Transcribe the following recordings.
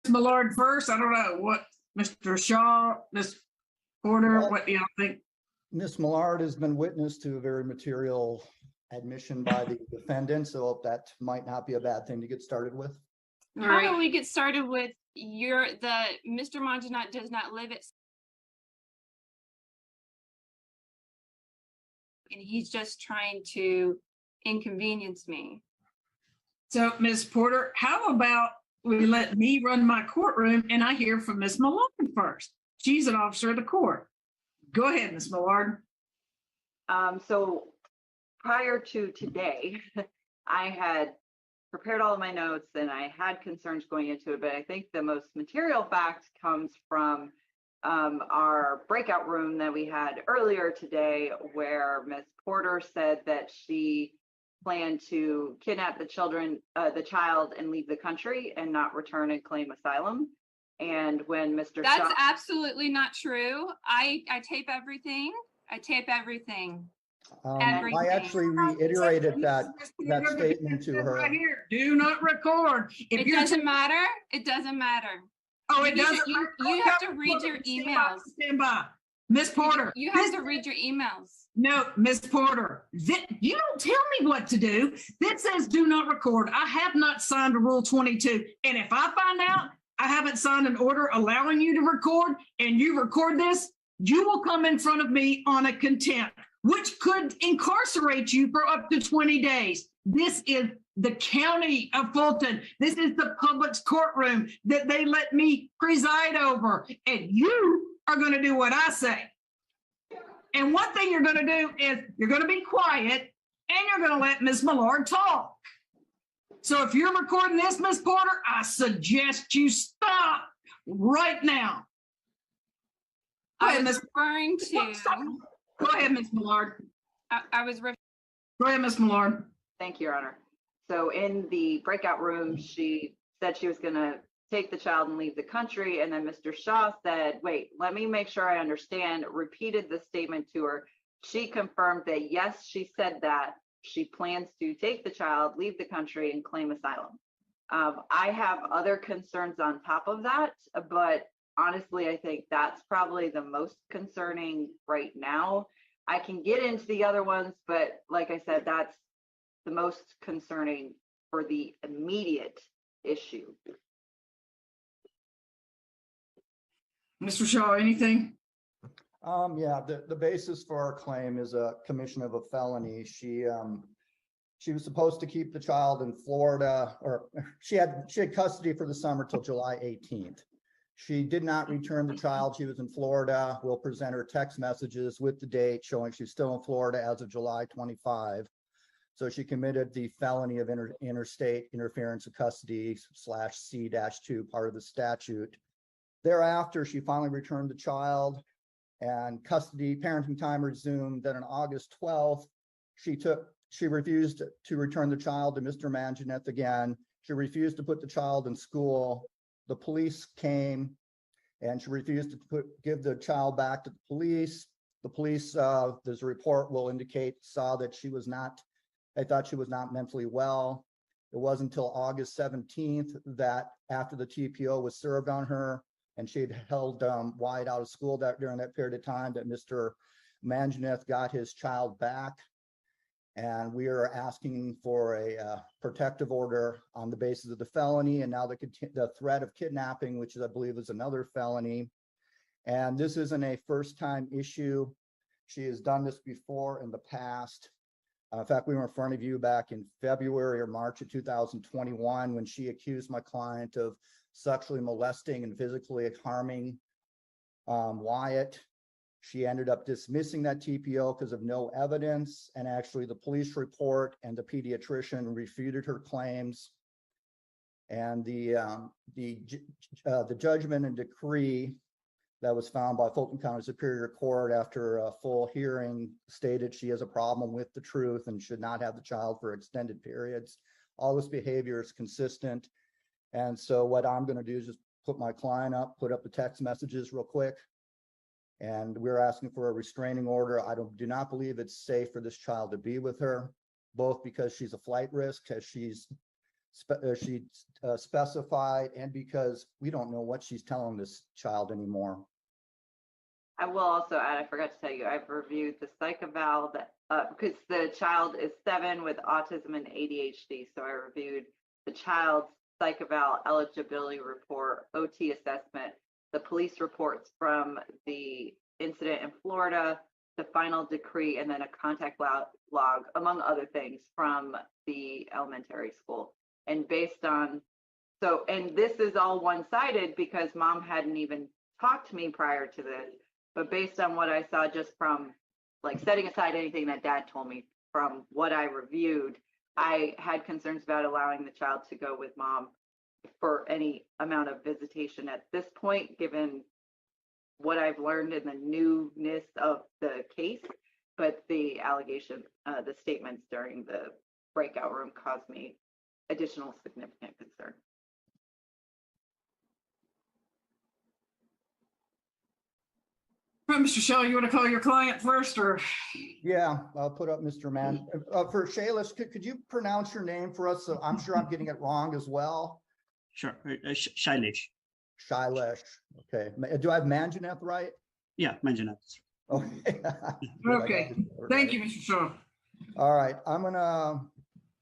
Millard first. I don't know what Mr. Shaw, Ms. Porter, Well, what do y'all think? Ms. Millard has been witness to a very material admission by the defendant, so that might not be a bad thing to get started with. All How right. about we get started with Mr. Mongenot does not live at, and he's just trying to inconvenience me. So, Ms. Porter, how about we let me run my courtroom and I hear from Ms. Millard first? She's an officer of the court. Go ahead, Ms. Millard. So prior to today, I had prepared all of my notes and I had concerns going into it, but I think the most material fact comes from our breakout room that we had earlier today, where Ms. Porter said that she planned to kidnap the child and leave the country and not return and claim asylum. And when Mr. That's Shaw, absolutely not true. I tape everything. I tape everything. I actually reiterated that statement to her. Right here, do not record. If It doesn't matter. It doesn't matter. Oh, it doesn't. You have to read your emails. Stand by. Miss Porter. You have to read your emails. No, Miss Porter, you don't tell me what to do. That says do not record. I have not signed a Rule 22. And if I find out I haven't signed an order allowing you to record and you record this, you will come in front of me on a contempt, which could incarcerate you for up to 20 days. This is the county of Fulton. This is the public's courtroom that they let me preside over. And you are going to do what I say. And one thing you're going to do is you're going to be quiet and you're going to let Ms. Millard talk. So if you're recording this, Ms. Porter, I suggest you stop right now. I was referring to. Go ahead, Ms. Millard. I was. Go ahead, Ms. Millard. thank you, Your Honor. So in the breakout room, she said she was going to take the child and leave the country. And then Mr. Shaw said, wait, let me make sure I understand, repeated the statement to her. She confirmed that, yes, she said that she plans to take the child, leave the country, and claim asylum. I have other concerns on top of that, but honestly, I think that's probably the most concerning right now. I can get into the other ones, but like I said, that's the most concerning for the immediate issue. Mr. Shaw, anything? Yeah, the basis for our claim is a commission of a felony. She was supposed to keep the child in Florida, or she had custody for the summer till July 18th. She did not return the child. She was in Florida. We'll present her text messages with the date showing she's still in Florida as of July 25. So she committed the felony of interstate interference of custody / C-2 part of the statute. Thereafter, she finally returned the child and custody parenting time resumed. Then on August 12th, she refused to return the child to Mr. Mongenot again. She refused to put the child in school. The police came and she refused to give the child back to the police. The police, there's a report will indicate, saw that they thought she was not mentally well. It wasn't until August 17th that after the TPO was served on her and she had held Wyatt out of school during that period of time that Mr. Mongenot got his child back. And we are asking for a protective order on the basis of the felony and now the threat of kidnapping, which I believe is another felony. And this isn't a first-time issue. She has done this before in the past. In fact, we were in front of you back in February or March of 2021 when she accused my client of sexually molesting and physically harming Wyatt. She ended up dismissing that TPO because of no evidence, and actually the police report and the pediatrician refuted her claims. And the judgment and decree that was found by Fulton County Superior Court after a full hearing stated she has a problem with the truth and should not have the child for extended periods. All this behavior is consistent. And so what I'm going to do is just put my client up, put up the text messages real quick. And we're asking for a restraining order. I do not believe it's safe for this child to be with her, both because she's a flight risk, as she's specified, and because we don't know what she's telling this child anymore. I will also add, I forgot to tell you, I've reviewed the psych eval that, because the child is 7 with autism and ADHD. So I reviewed the child's psych eval eligibility report, OT assessment, the police reports from the incident in Florida, the final decree, and then a contact log, among other things, from the elementary school. And based on, so, and this is all one-sided because mom hadn't even talked to me prior to this, but based on what I saw just from, like, setting aside anything that dad told me, from what I reviewed, I had concerns about allowing the child to go with mom for any amount of visitation at this point, given what I've learned in the newness of the case. But the allegation, the statements during the breakout room caused me additional significant concern. Mr. Shaw, you want to call your client first, or? Yeah, I'll put up Mr. Mann. For Shailesh, could you pronounce your name for us? So I'm sure I'm getting it wrong as well. Sure. Shailesh. Shailesh. Okay. Do I have Manjunath right? Yeah, Manjunath. Okay. Okay. Thank you, Mr. Shaw. All right. I'm going to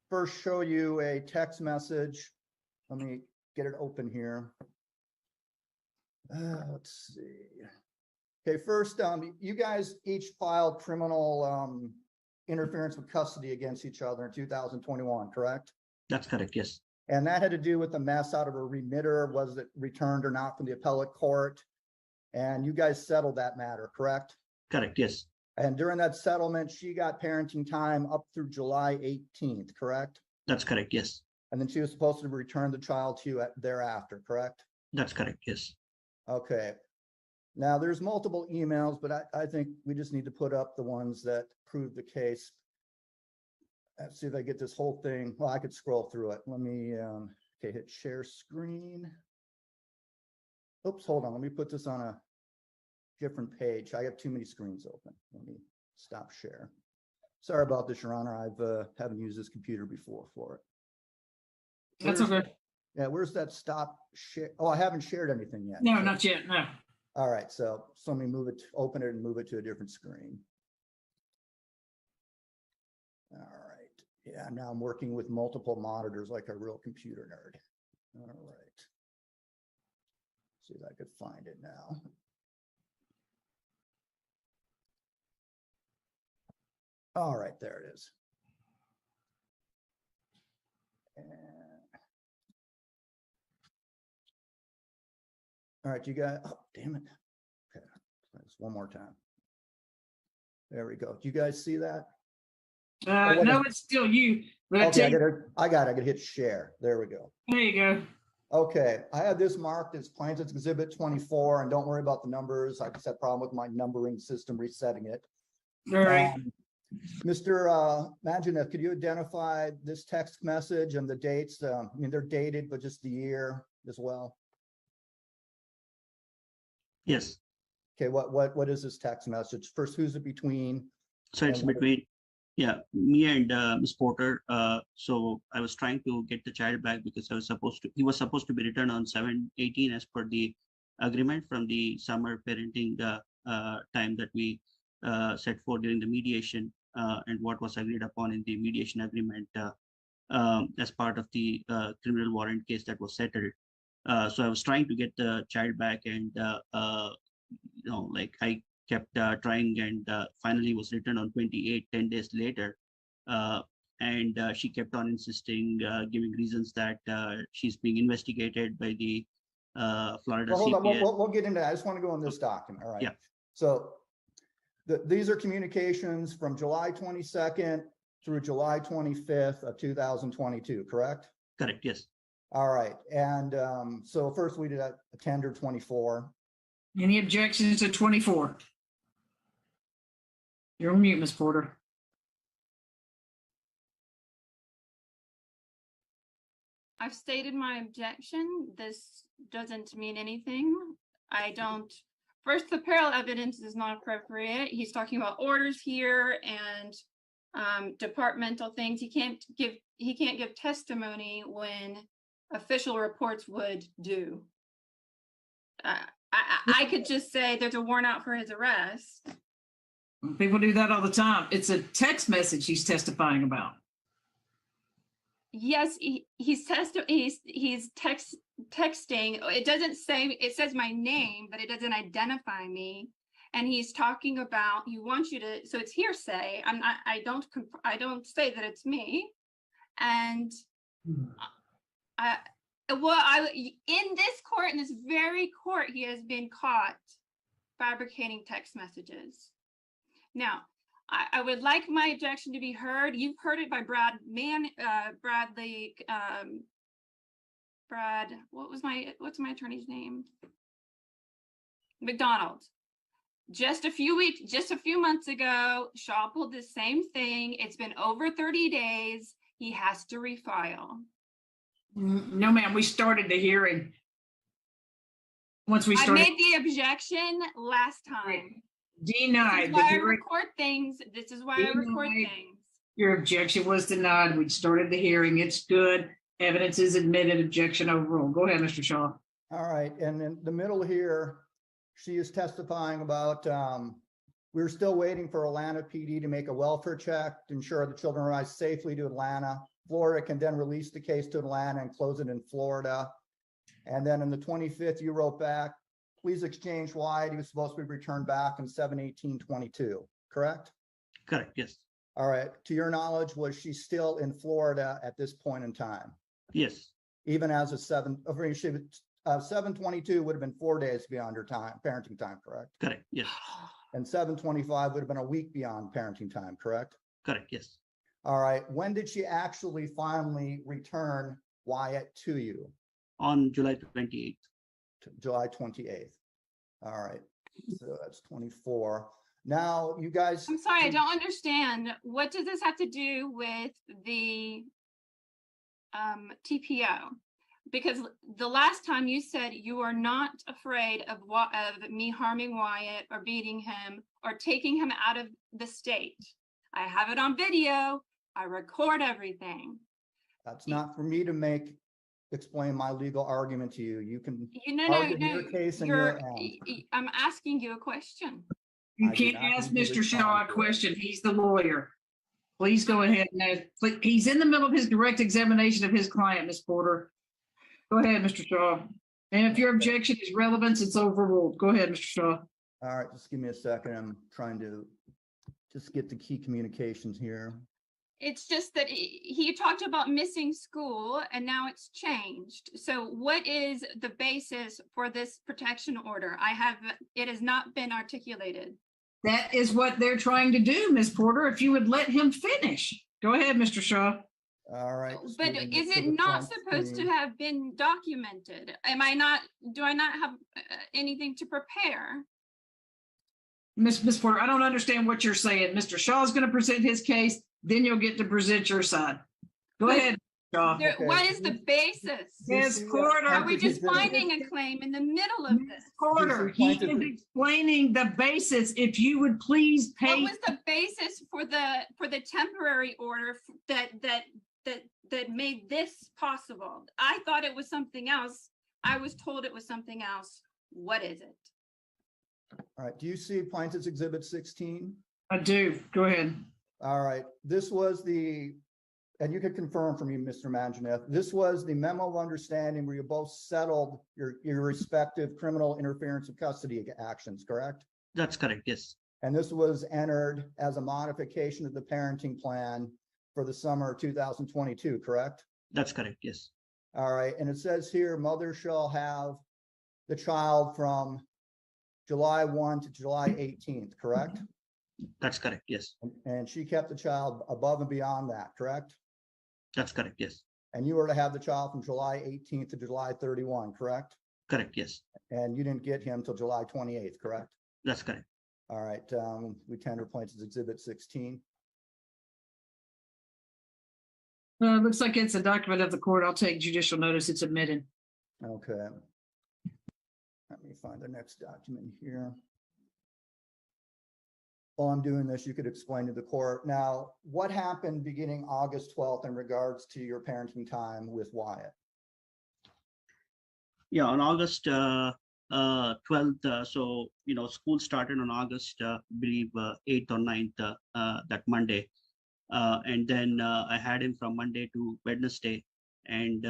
first show you a text message. Let me get it open here. Let's see. Okay, first, you guys each filed criminal interference with custody against each other in 2021, correct? That's correct, yes. And that had to do with the mess out of a remitter. Was it returned or not from the appellate court? And you guys settled that matter, correct? Correct, yes. And during that settlement, she got parenting time up through July 18th, correct? That's correct, yes. And then she was supposed to return the child to you thereafter, correct? That's correct, yes. Okay. Now, there's multiple emails, but I think we just need to put up the ones that prove the case. Let's see if I get this whole thing. Well, I could scroll through it. Let me, okay, hit share screen. Oops, hold on. Let me put this on a different page. I have too many screens open. Let me stop share. Sorry about this, Your Honor. I haven't used this computer before for it. That's okay. Yeah, where's that stop share? Oh, I haven't shared anything yet. No, not yet. No. All right, so let me move it, open it and move it to a different screen. All right, yeah, now I'm working with multiple monitors like a real computer nerd. All right, see if I could find it now. All right, there it is. And all right, you got, oh, damn it. Okay, let's one more time. There we go. Do you guys see that? No, it's still you. But Okay, I got it. I got to hit share. There we go. there you go. Okay, I have this marked as Plaintiff's Exhibit 24, and don't worry about the numbers. I just had a problem with my numbering system resetting it. All right. Mr. Manjunath, could you identify this text message and the dates? I mean, they're dated, but just the year as well. Yes. Okay, what is this text message? First, who's it between? So it's And what- between, yeah, me and Miss Porter. So I was trying to get the child back because he was supposed to be returned on 7/18 as per the agreement from the summer parenting time that we set forth during the mediation and what was agreed upon in the mediation agreement as part of the criminal warrant case that was settled. So I was trying to get the child back, and like I kept trying, and finally was returned on 28, 10 days later. And she kept on insisting, giving reasons that she's being investigated by the Florida Well, hold on, CPS. we'll get into that. I just want to go on this document, all right? Yeah. So these are communications from July 22nd through July 25th of 2022, correct? Correct, yes. All right, and so first we did a tender 24. Any objections to 24? You're on mute, Ms. Porter. I've stated my objection. This doesn't mean anything. First, the parallel evidence is not appropriate. He's talking about orders here, and departmental things. He can't give testimony when official reports would do. I could just say there's a warrant out for his arrest. People do that all the time. It's a text message he's testifying about. Yes, he's texting. It doesn't say, it says my name, but it doesn't identify me. And he's talking about, he wants you to, so it's hearsay. I don't say that it's me. And in this court, in this very court, he has been caught fabricating text messages. Now, I would like my objection to be heard. You've heard it by Brad, what's my attorney's name? McDonald. Just a few months ago, Shaw pulled the same thing. It's been over 30 days. He has to refile. No, ma'am, we started the hearing. Once we I started. made the objection last time. Denied. This is why I record things. This is why I record Denied. things. Your objection was denied. We started the hearing. It's good. Evidence is admitted. Objection overruled. Go ahead, Mr. Shaw. All right, and in the middle here, she is testifying about, we're still waiting for Atlanta PD to make a welfare check to ensure the children arrive safely to Atlanta. Florida can then release the case to Atlanta and close it in Florida. And then on the 25th, you wrote back, please exchange Wyatt. He was supposed to be returned back in 7/18/22, correct? Correct, yes. All right, to your knowledge, was she still in Florida at this point in time? Yes, Even as a 7/22 would have been 4 days beyond her time, parenting time, correct? correct, yes, And 7/25 would have been a week beyond parenting time, correct? correct, yes. All right, when did she actually finally return Wyatt to you? On July 28th. July 28th. All right, so that's 24. Now, you guys. I'm sorry, I don't understand. What does this have to do with the TPO? Because the last time you said you are not afraid of me harming Wyatt or beating him or taking him out of the state. I have it on video. I record everything. That's not for me to explain my legal argument to you. You can No, argue your case in your end. I'm asking you a question. You I do can't not ask need to Mr. Shaw a respond to it. question. He's the lawyer. Please go ahead and ask. He's in the middle of his direct examination of his client, Ms. Porter. Go ahead, Mr. Shaw. And if your objection is relevant, it's overruled. Go ahead, Mr. Shaw. All right, just give me a second. I'm trying to just get the key communications here. It's just that he talked about missing school and now it's changed. So what is the basis for this protection order? It has not been articulated. That is what they're trying to do, Ms. Porter, if you would let him finish. Go ahead, Mr. Shaw. All right. just But moving is to it the not front supposed to screen. have been documented? Do I not have anything to prepare? Ms. Porter, I don't understand what you're saying. Mr. Shaw is going to present his case, then you'll get to present your side. Go But ahead, Shaw. Okay. What is the basis? Ms. You see, Porter. Are we just Exhibit- finding a claim in the middle of this? Porter, he is explaining the basis. If you would please What pay. was the basis for the temporary order that made this possible? I thought it was something else. I was told it was something else. What is it? All right, do you see Plaintiff's Exhibit 16? I do. Go ahead. All right, this was and you could confirm for me, Mr. Mangineth, this was the memo of understanding where you both settled your respective criminal interference of custody actions, correct? That's correct, yes. And this was entered as a modification of the parenting plan for the summer of 2022, correct? That's correct, yes. All right, and it says here, mother shall have the child from July 1 to July 18th, correct? That's correct, yes. And she kept the child above and beyond that, correct? That's correct, yes. And you were to have the child from July 18th to July 31, correct? Correct, yes. And you didn't get him till July 28th, correct? That's correct. All right, we tender Plaintiff's Exhibit 16. Looks like it's a document of the court. I'll take judicial notice. It's admitted. Okay. Let me find the next document here. while I'm doing this, you could explain to the court. Now, what happened beginning August 12th in regards to your parenting time with Wyatt? Yeah, on August 12th, so, school started on August, I believe, 8th or 9th, that Monday. And then I had him from Monday to Wednesday. And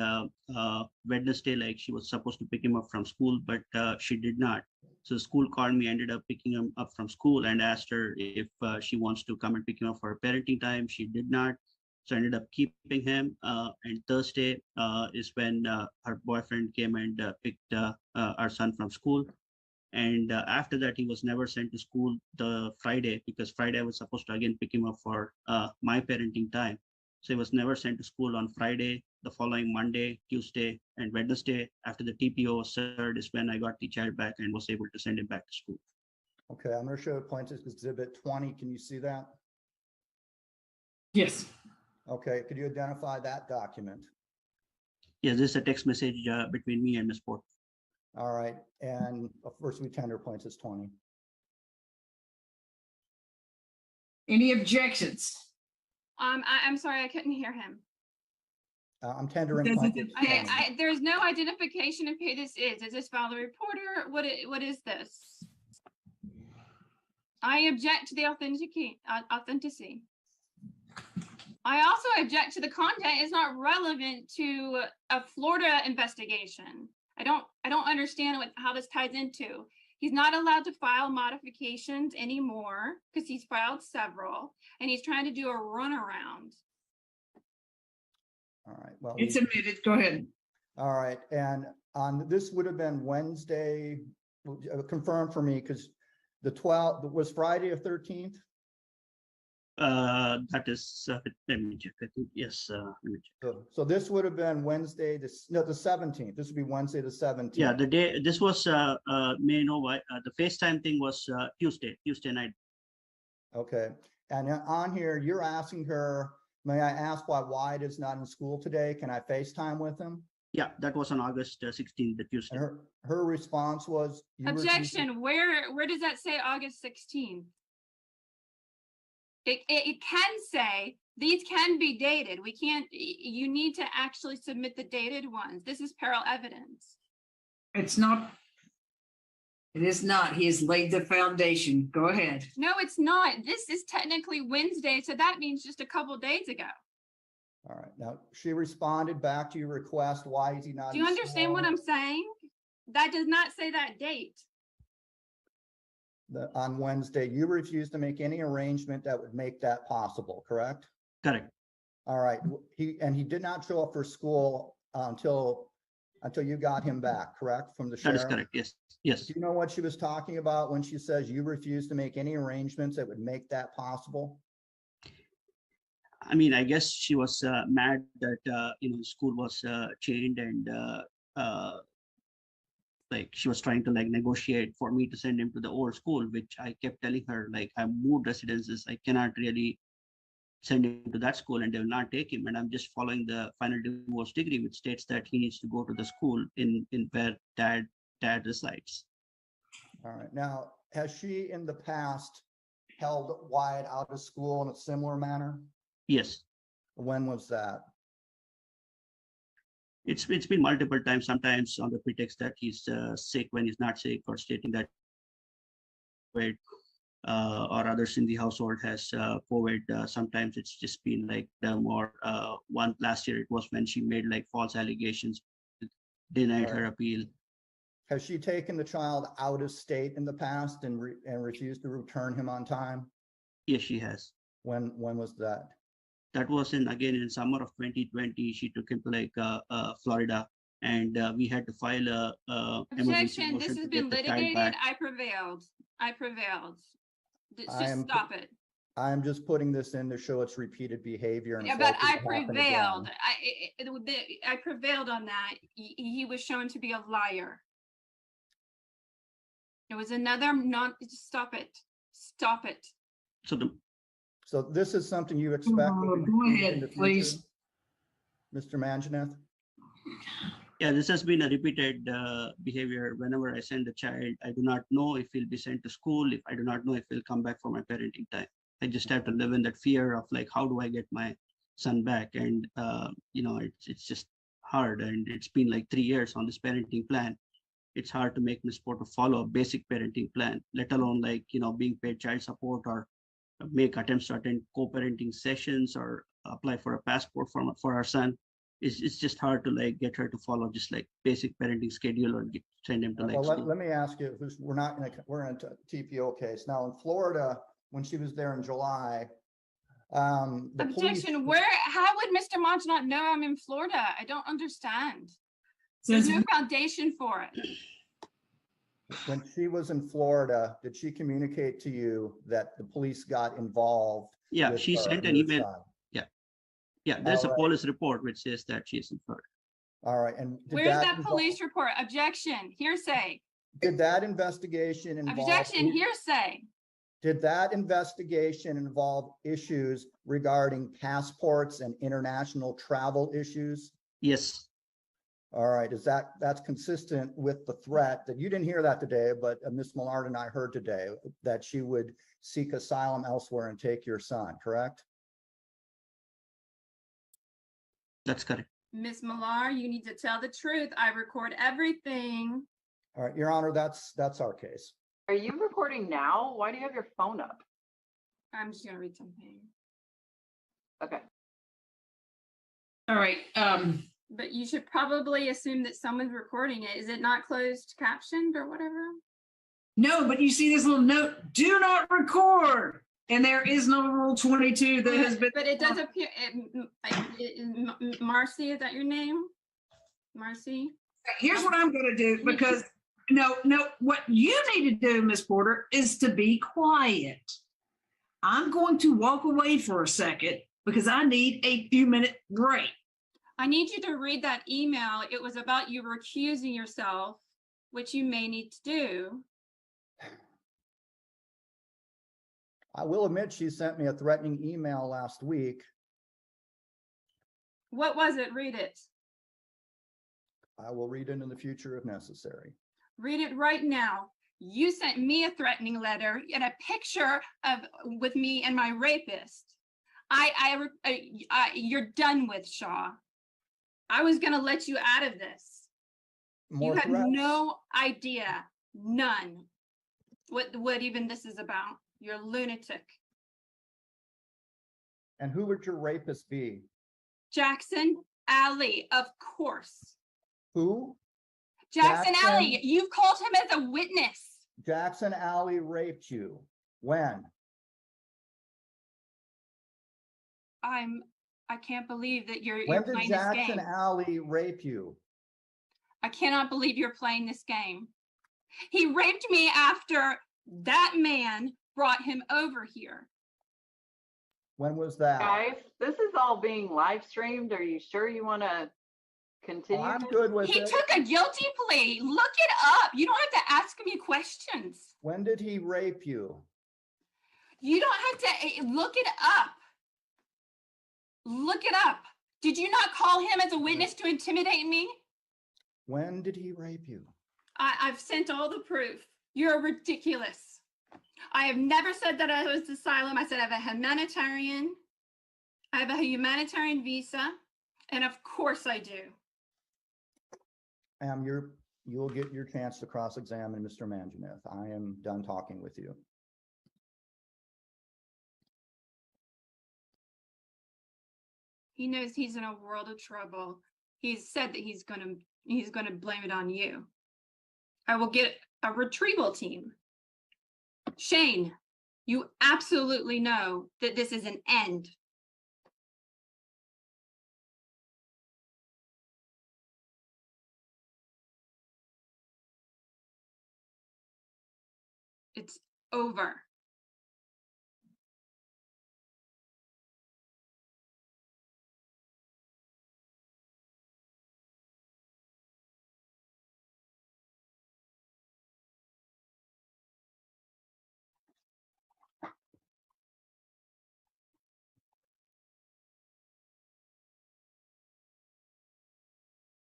Wednesday, like, she was supposed to pick him up from school, but she did not. So the school called me, ended up picking him up from school, and asked her if she wants to come and pick him up for parenting time. She did not. So I ended up keeping him. And Thursday is when her boyfriend came and picked our son from school. And after that, he was never sent to school the Friday, because Friday I was supposed to again pick him up for my parenting time. So he was never sent to school on Friday. The following Monday, Tuesday, and Wednesday, after the TPO was served, is when I got the child back and was able to send him back to school. Okay, I'm going to show Plaintiff Exhibit 20. Can you see that? Yes. Okay, could you identify that document? Yeah, this is a text message between me and Ms. Porter. All right, and first we tender Plaintiff 20. Any objections? I'm sorry, I couldn't hear him. I'm tendering Does it Plaintiff depend? 20. There's no identification of who this is. Is this Valerie Porter? What is this? I object to the authenticity. I also object to the content is not relevant to a Florida investigation. I don't understand how this ties into. He's not allowed to file modifications anymore because he's filed several, and he's trying to do a runaround. All right, well, It's admitted. Go ahead. all right, and on this would have been Wednesday, confirm for me, because the 12th was Friday of 13th. That is, let me check. I think, yes, let me check. So this would have been Wednesday, the 17th. This would be Wednesday, the 17th. Yeah, the day, this was, may I know why, the FaceTime thing was Tuesday night. Okay, and on here, you're asking her, may I ask why Wyatt is not in school today? Can I FaceTime with him? Yeah, that was on August 16th, the Tuesday. And her response was, you refused to- Objection. Where does that say August 16th? It can say these can be dated. We can't. You need to actually submit the dated ones. This is parallel evidence. It's not. It is not. He has laid the foundation. Go ahead. No, it's not. This is technically Wednesday, so that means just a couple days ago. All right, now she responded back to your request. Why is he not? Do you in understand what school? I'm saying? That does not say that date. On Wednesday, you refused to make any arrangement that would make that possible, correct? Correct. All right, he did not show up for school until you got him back, correct, from the That sheriff? is correct. Yes. Yes. Do you know what she was talking about when she says you refused to make any arrangements that would make that possible? I mean, I guess she was mad that, school was chained, and like she was trying to like negotiate for me to send him to the old school, which I kept telling her, like, I moved residences. I cannot really send him to that school, and they will not take him. And I'm just following the final divorce decree, which states that he needs to go to the school in where dad resides. All right, now, has she in the past held Wyatt out of school in a similar manner? Yes. When was that? It's been multiple times, sometimes on the pretext that he's sick when he's not sick, or stating that COVID or others in the household has COVID. Sometimes it's just been like more. One last year it was when she made like false allegations, denied her appeal. Has she taken the child out of state in the past and refused to return him on time? Yes, she has. When was that? That was again in summer of 2020. She took him to like Florida, and we had to file a emergency Objection. motion This to has get been the child litigated. back. I prevailed. I Just am- stop it. I'm just putting this in to show its repeated behavior. and Yeah, but hopefully I it won't happen prevailed. again. I prevailed on that. He was shown to be a liar. It was another stop it. Stop it. So this is something you expect. will be Go repeated in ahead, the future, please. Mr. Mangineth? Yeah, this has been a repeated behavior. Whenever I send a child, I do not know if he'll be sent to school. If I do not know if he'll come back for my parenting time, I just have to live in that fear of like, how do I get my son back? And it's just hard. And it's been like 3 years on this parenting plan. It's hard to make Miss Porter follow a basic parenting plan, let alone like being paid child support or make attempts to attend co-parenting sessions or apply for a passport for our son. It's just hard to like get her to follow just like basic parenting schedule or send him to like Well, school. let me ask you, we're in a TPO case. Now in Florida, when she was there in July, the police, Objection, how would Mr. Maj not know I'm in Florida? I don't understand. There's Since no foundation for it. when she was in Florida, did she communicate to you that the police got involved? Yeah, with she her sent and an your email. son? Yeah, there's a All right. police report which says that she is in Florida. All right, and Where's that police report? Objection, hearsay. did that investigation involve? Objection, hearsay. Did that investigation involve issues regarding passports and international travel issues? Yes, All right, that's consistent with the threat that you didn't hear that today, but Ms. Millard and I heard today that she would seek asylum elsewhere and take your son, correct? that's correct. Miss Millar, you need to tell the truth. I record everything. All right, Your Honor, that's our case. Are you recording now? Why do you have your phone up? I'm just gonna read something. Okay. all right, But you should probably assume that someone's recording it. Is it not closed captioned or whatever? no, but you see this little note, do not record. And there is no rule 22 that has been. But it does appear, Marcy, is that your name? Marcy? Here's what I'm gonna do, because no, what you need to do, Miss Porter, is to be quiet. I'm going to walk away for a second because I need a few minute break. I need you to read that email. It was about you recusing yourself, which you may need to do. I will admit she sent me a threatening email last week. What was it? Read it. I will read it in the future if necessary. Read it right now. You sent me a threatening letter and a picture with me and my rapist. You're done with, Shaw. I was gonna let you out of this. More You had threats? no idea, none, what even this is about. You're a lunatic. And who would your rapist be? Jackson Alley, of course. Who? Jackson Jackson- Alley, you've called him as a witness. Jackson Alley raped you. When? I can't believe that you're When did playing this Jackson game. Alley rape you? I cannot believe you're playing this game. He raped me after that man brought him over here. When was that? Guys, this is all being live streamed. Are you sure you want to continue? I'm good with He it. took a guilty plea. Look it up. You don't have to ask me questions. When did he rape you? You don't have to look it up. Look it up. Did you not call him as a witness to intimidate me? When did he rape you? I've sent all the proof. You're ridiculous. I have never said that I was asylum. I said I have a humanitarian visa, and of course I do. You'll get your chance to cross-examine Mr. Mangineth. I am done talking with you. He knows he's in a world of trouble. He's said that he's gonna blame it on you. I will get a retrieval team. Shane, you absolutely know that this is an end. It's over.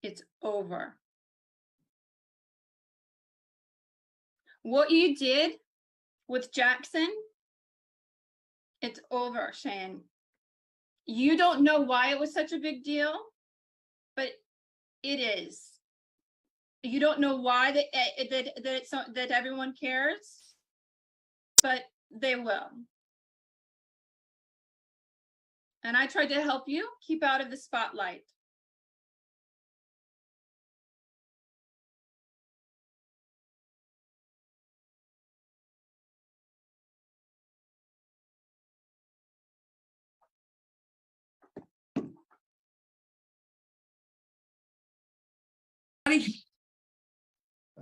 It's over. What you did with Jackson, it's over, Shane. You don't know why it was such a big deal, but it is. You don't know why that everyone cares, but they will. And I tried to help you keep out of the spotlight.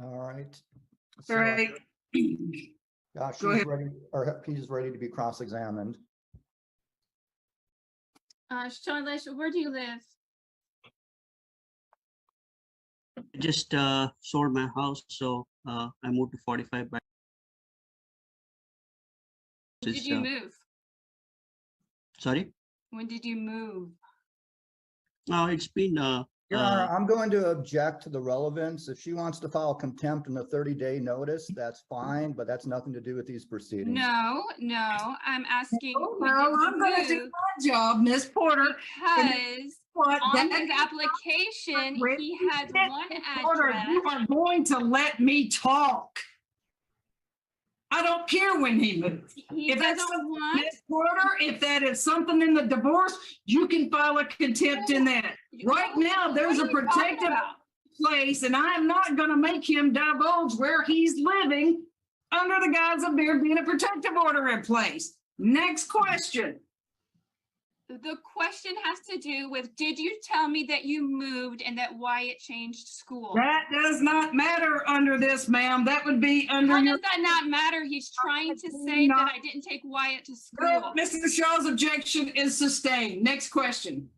All right. All So, right. Josh, Go he's ahead. ready, or he's ready to be cross-examined. Shailesh, where do you live? I just sold my house, so I moved to 45 by. When did you move? Sorry? When did you move? No, it's been Your Honor, I'm going to object to the relevance. If she wants to file contempt in a 30-day notice, that's fine, but that's nothing to do with these proceedings. No, I'm asking. Oh, when no, did you I'm gonna do move? my job, Miss Porter. Because What? on That his application, he had one Porter, address. you are going to let me talk. I don't care when he moved. He If that's doesn't something, want. Miss Porter, if that is something in the divorce, you can file a contempt in that. Right now, there's a What are you talking protective about? place, and I am not gonna make him divulge where he's living under the guise of there being a protective order in place. Next question. The question has to do with, did you tell me that you moved and that Wyatt changed school? That does not matter under this, ma'am. That would be under How your. does that not matter? He's trying to say that I didn't take Wyatt to No, school. Mr. Shaw's objection is sustained. Next question.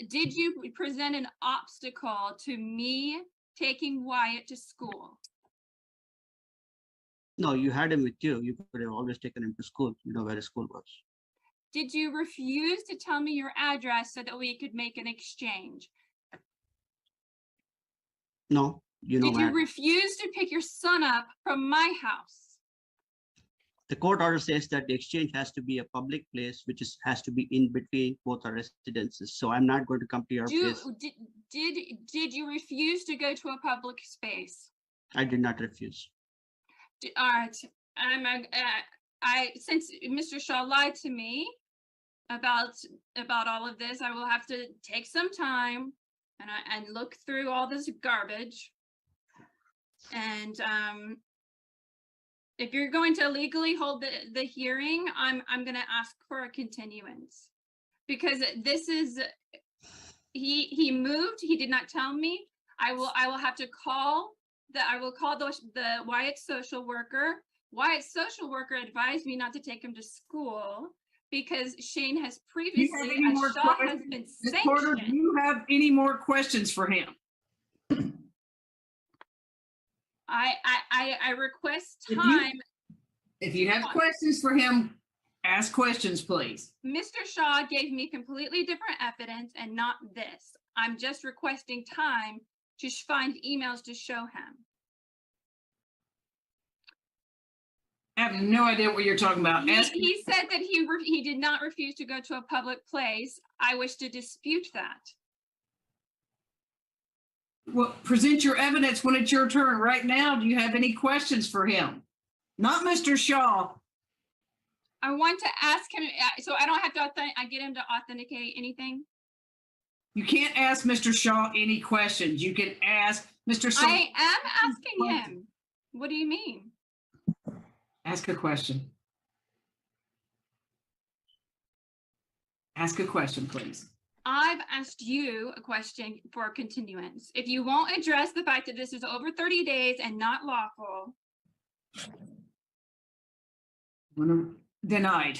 Did you present an obstacle to me taking Wyatt to school? No, you had him with you. You could have always taken him to school. You know where his school was. Did you refuse to tell me your address so that we could make an exchange? No, you know Did you where. refuse to pick your son up from my house? The court order says that the exchange has to be a public place, which has to be in between both our residences. So I'm not going to come to your place. Did you refuse to go to a public space? I did not refuse. All right, since Mr. Shaw lied to me about all of this, I will have to take some time and look through all this garbage. And if you're going to legally hold the hearing, I'm going to ask for a continuance, because this is he moved. He did not tell me. I will have to call. I will call the Wyatt social worker. Wyatt's social worker advised me not to take him to school because Shane has previously, as Shaw has been Ms. Porter, do sanctioned. you have any more questions for him? I request If you- time. If you have questions for him, ask questions, please. Mr. Shaw gave me completely different evidence and not this. I'm just requesting time to find emails to show him. I have no idea what you're talking about. Ask, He said that he did not refuse to go to a public place. I wish to dispute that. well, present your evidence when it's your turn. Right now, do you have any questions for him? Not Mr. Shaw. I want to ask him, so I don't have to I get him to authenticate anything. You can't ask Mr. Shaw any questions. You can ask Mr. Shaw. I am asking him. What do you mean? Ask a question. Ask a question, please. I've asked you a question for continuance. If you won't address the fact that this is over 30 days and not lawful. Denied.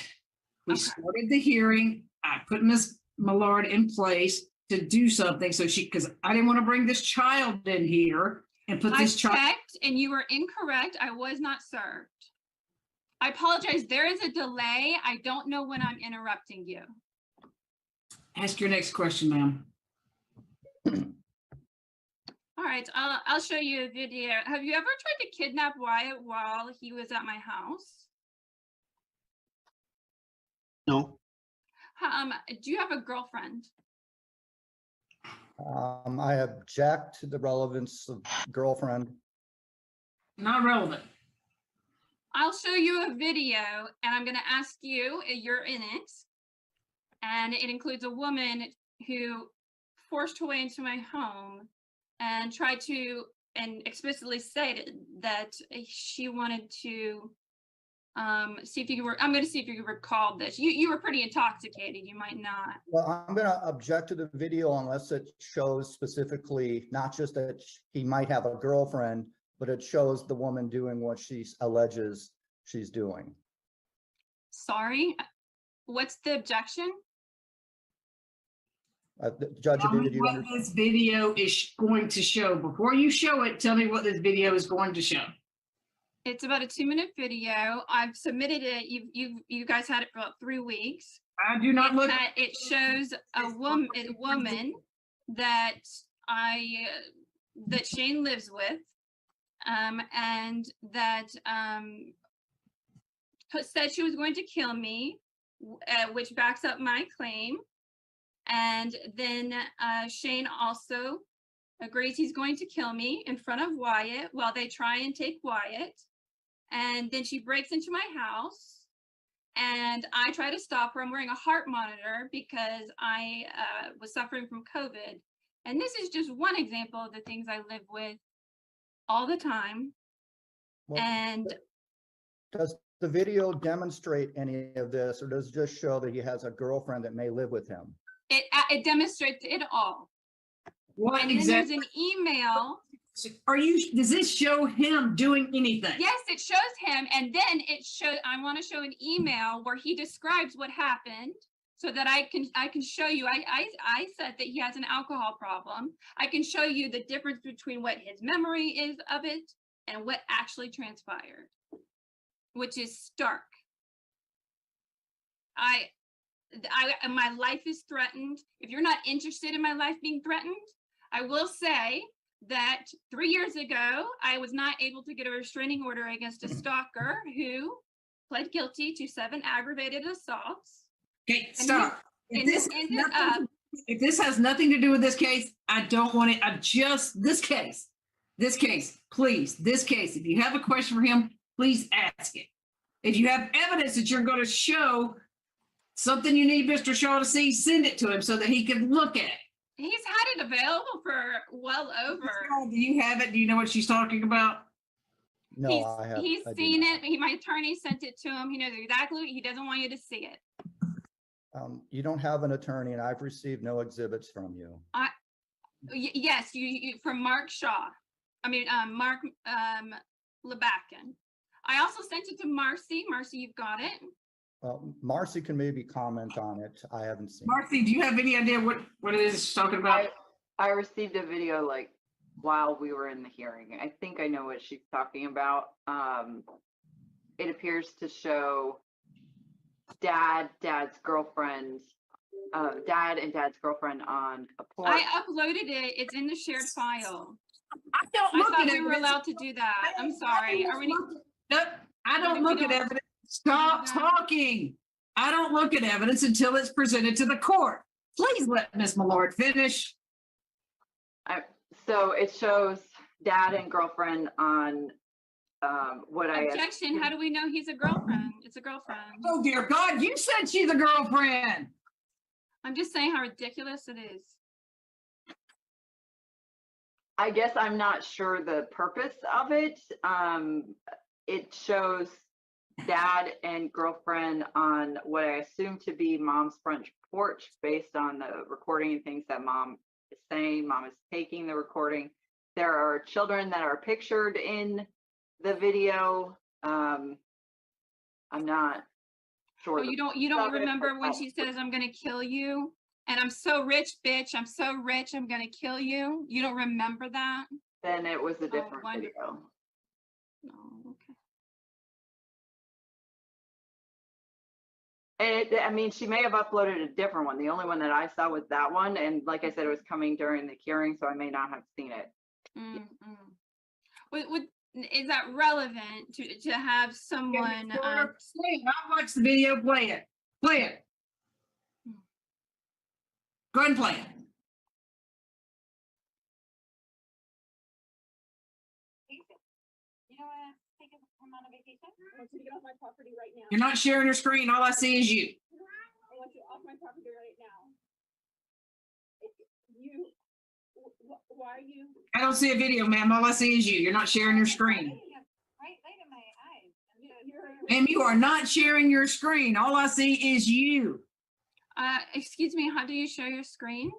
We Okay. started the hearing. I put Ms. Millard in place to do something so because I didn't want to bring this child in here and put I this child. checked and you were incorrect. I was not served. I apologize. There is a delay. I don't know when I'm interrupting you. Ask your next question, ma'am. All right, I'll show you a video. Have you ever tried to kidnap Wyatt while he was at my house? No, Do you have a girlfriend? I object to the relevance of girlfriend. Not relevant. I'll show you a video and I'm going to ask you, you're in it. And it includes a woman who forced her way into my home and tried to, and explicitly stated that she wanted to see if you were, I'm going to see if you recalled this. You were pretty intoxicated. You might not. Well, I'm going to object to the video unless it shows specifically, not just that he might have a girlfriend, but it shows the woman doing what she alleges she's doing. Sorry. What's the objection? Judge, Tell me did you what understand? this video is going to show. Before you show it, tell me what this video is going to show. It's about a 2-minute video. I've submitted it. You guys had it for about 3 weeks. I do not look. It shows a woman that that Shane lives with, and that said she was going to kill me, which backs up my claim. And then Shane also agrees he's going to kill me in front of Wyatt while they try and take Wyatt. And then she breaks into my house and I try to stop her. I'm wearing a heart monitor because I was suffering from COVID. And this is just one example of the things I live with all the time. Well, And does the video demonstrate any of this, or does it just show that he has a girlfriend that may live with him? it demonstrates it all. What And then exactly? there's an email. Does this show him doing anything? Yes, it shows him. And then I want to show an email where he describes what happened so that I can show you. I said that he has an alcohol problem. I can show you the difference between what his memory is of it and what actually transpired, which is stark. My life is threatened. If you're not interested in my life being threatened, I will say that 3 years ago, I was not able to get a restraining order against a stalker who pled guilty to 7 aggravated assaults. Okay, stop. And this ended up. If this has nothing to do with this case, I don't want it. This case, please, this case. If you have a question for him, please ask it. If you have evidence that you're going to show something you need Mr. Shaw to see, send it to him so that he can look at it. He's had it available for well over. Do you have it? Do you know what she's talking about? No, I have. He's I do seen not. it. My attorney sent it to him. He knows exactly. He doesn't want you to see it. You don't have an attorney, and I've received no exhibits from you. Yes, you from Mark Shaw. I mean, Mark Lebacken. I also sent it to Marcy. Marcy, you've got it. Well, Marcy can maybe comment on it. I haven't seen it. Marcy, do you have any idea what it is she's talking about? I received a video like while we were in the hearing. I think I know what she's talking about. It appears to show dad's girlfriend, dad and dad's girlfriend on a porch. I uploaded it. It's in the shared file. I don't I look thought at we were evidence. allowed to do that. I'm sorry. Are we? Nope, I don't look at evidence. Stop talking. I don't look at evidence until it's presented to the court. Please let Ms. Millard finish. So it shows dad and girlfriend on what I Objection. How do we know he's a girlfriend? It's a girlfriend. Oh, dear God, you said she's a girlfriend. I'm just saying how ridiculous it is. I guess I'm not sure the purpose of it. It shows dad and girlfriend on what I assume to be mom's front porch based on the recording and things that mom is saying. Mom is taking the recording. There are children that are pictured in the video. I'm not sure. Oh, you don't remember when she says, "I'm gonna kill you," and I'm so rich, bitch. I'm so rich. I'm gonna kill you. You don't remember that? Then it was a different wonderful. video. No. Okay. I mean, she may have uploaded a different one. The only one that I saw was that one. And like I said, it was coming during the hearing, so I may not have seen it. Is that relevant to have someone? I'll watch the video, play it. Play it. Go ahead and play it. You know what? Taking him on a vacation. I want you to get off my property right now. You're not sharing your screen. All I see is you. I want you off my property right now. You, why are you? I don't see a video, ma'am. All I see is you. You're not sharing your screen. Right light in my eyes. Ma'am, you are not sharing your screen. All I see is you. Excuse me, how do you share your screen?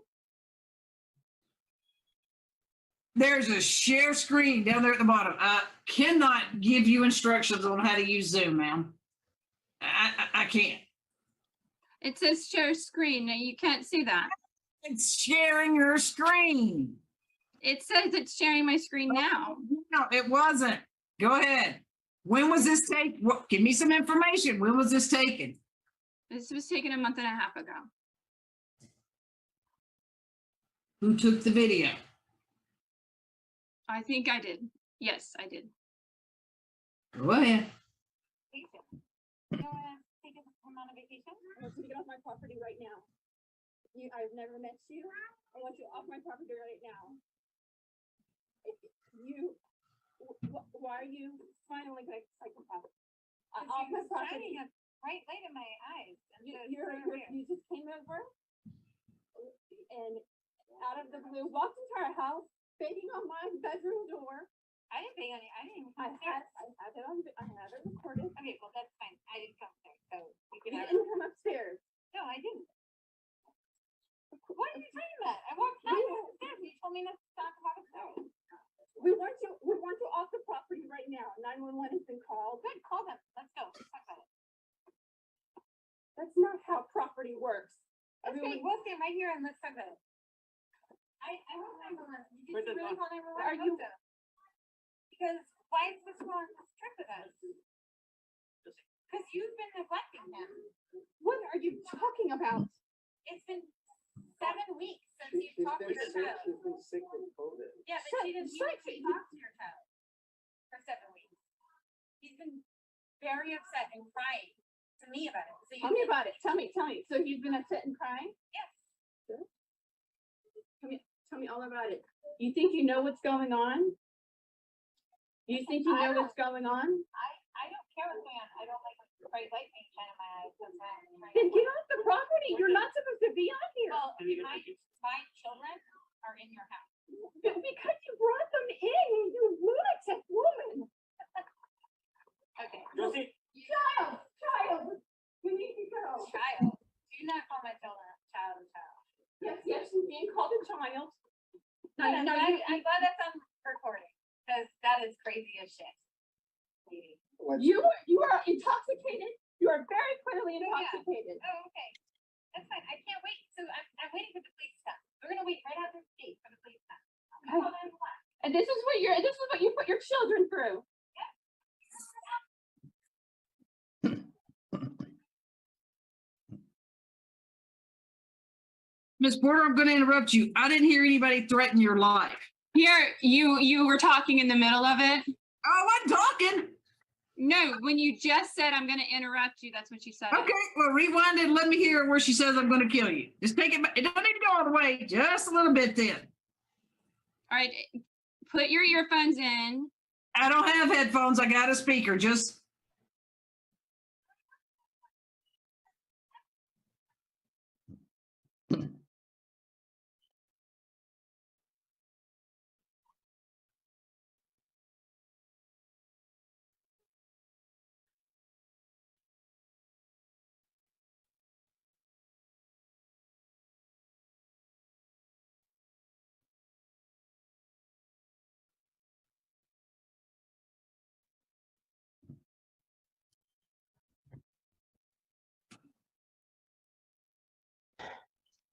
There's a share screen down there at the bottom. I cannot give you instructions on how to use Zoom, ma'am. I can't. It says share screen. Now you can't see that. It's sharing your screen. It says it's sharing my screen now. No, it wasn't. Go ahead. When was this taken? Give me some information. When was this taken? This was taken a month and a half ago. Who took the video? I think I did. Yes, I did. Go ahead. You know what? Taking him on a vacation. I want you to get off my property right now. I've never met you. I want you off my property right now. Why are you smiling like a psychopath? Off my property. Right light in my eyes. You just came over and out of the blue walked into our house, banging on my bedroom door. I didn't bang on it. I didn't. I have it recorded. Okay, well that's fine. I didn't come there, so you You can have it. didn't come upstairs. No, I didn't. What are you talking about? I walked down the stairs. You told me not to stop and walk upstairs. We want you off the property right now. 911 has been called. Good, call them. Let's go. Let's talk about it. That's not how property works. Okay, we'll stand right here and let's talk about it. I want 911. Did you really call 911? Are you- Because why is this one on this trip with us? Because you've been neglecting him. What are you talking about? It's been 7 weeks since you talked to your child. She's been sick with COVID. Yeah, but she didn't Shut- even talk to your child for 7 weeks. He's been very upset and crying to me about it. So you Tell me about it. Tell me. So he's been upset and crying? Yes. Tell me all about it. You think you know what's going on? You think you know what's going on? I don't care what's going on. I don't like bright light being shined in my eyes sometimes. Then get off the property. You're not supposed to be on here. Well, my children are in your house. Because you brought them in, you lunatic woman. Okay. Josie, Child, we need to go. Child. Do not call my children child. Yes, you're being called a child. I'm glad that's on recording because that is crazy as shit. Lady. You are intoxicated. You are very clearly intoxicated. Oh, okay. That's fine. I can't wait. So I'm waiting for the police to come. We're gonna wait right out the gate for the police to come. Call 911. And this is what you put your children through. Ms. Porter, I'm going to interrupt you. I didn't hear anybody threaten your life. Here, you were talking in the middle of it. Oh, I'm talking. No, when you just said I'm going to interrupt you, that's what you said. Okay, well, rewind it and let me hear where she says I'm going to kill you. Just take it back. It don't need to go all the way, just a little bit then. All right, put your earphones in. I don't have headphones. I got a speaker. Just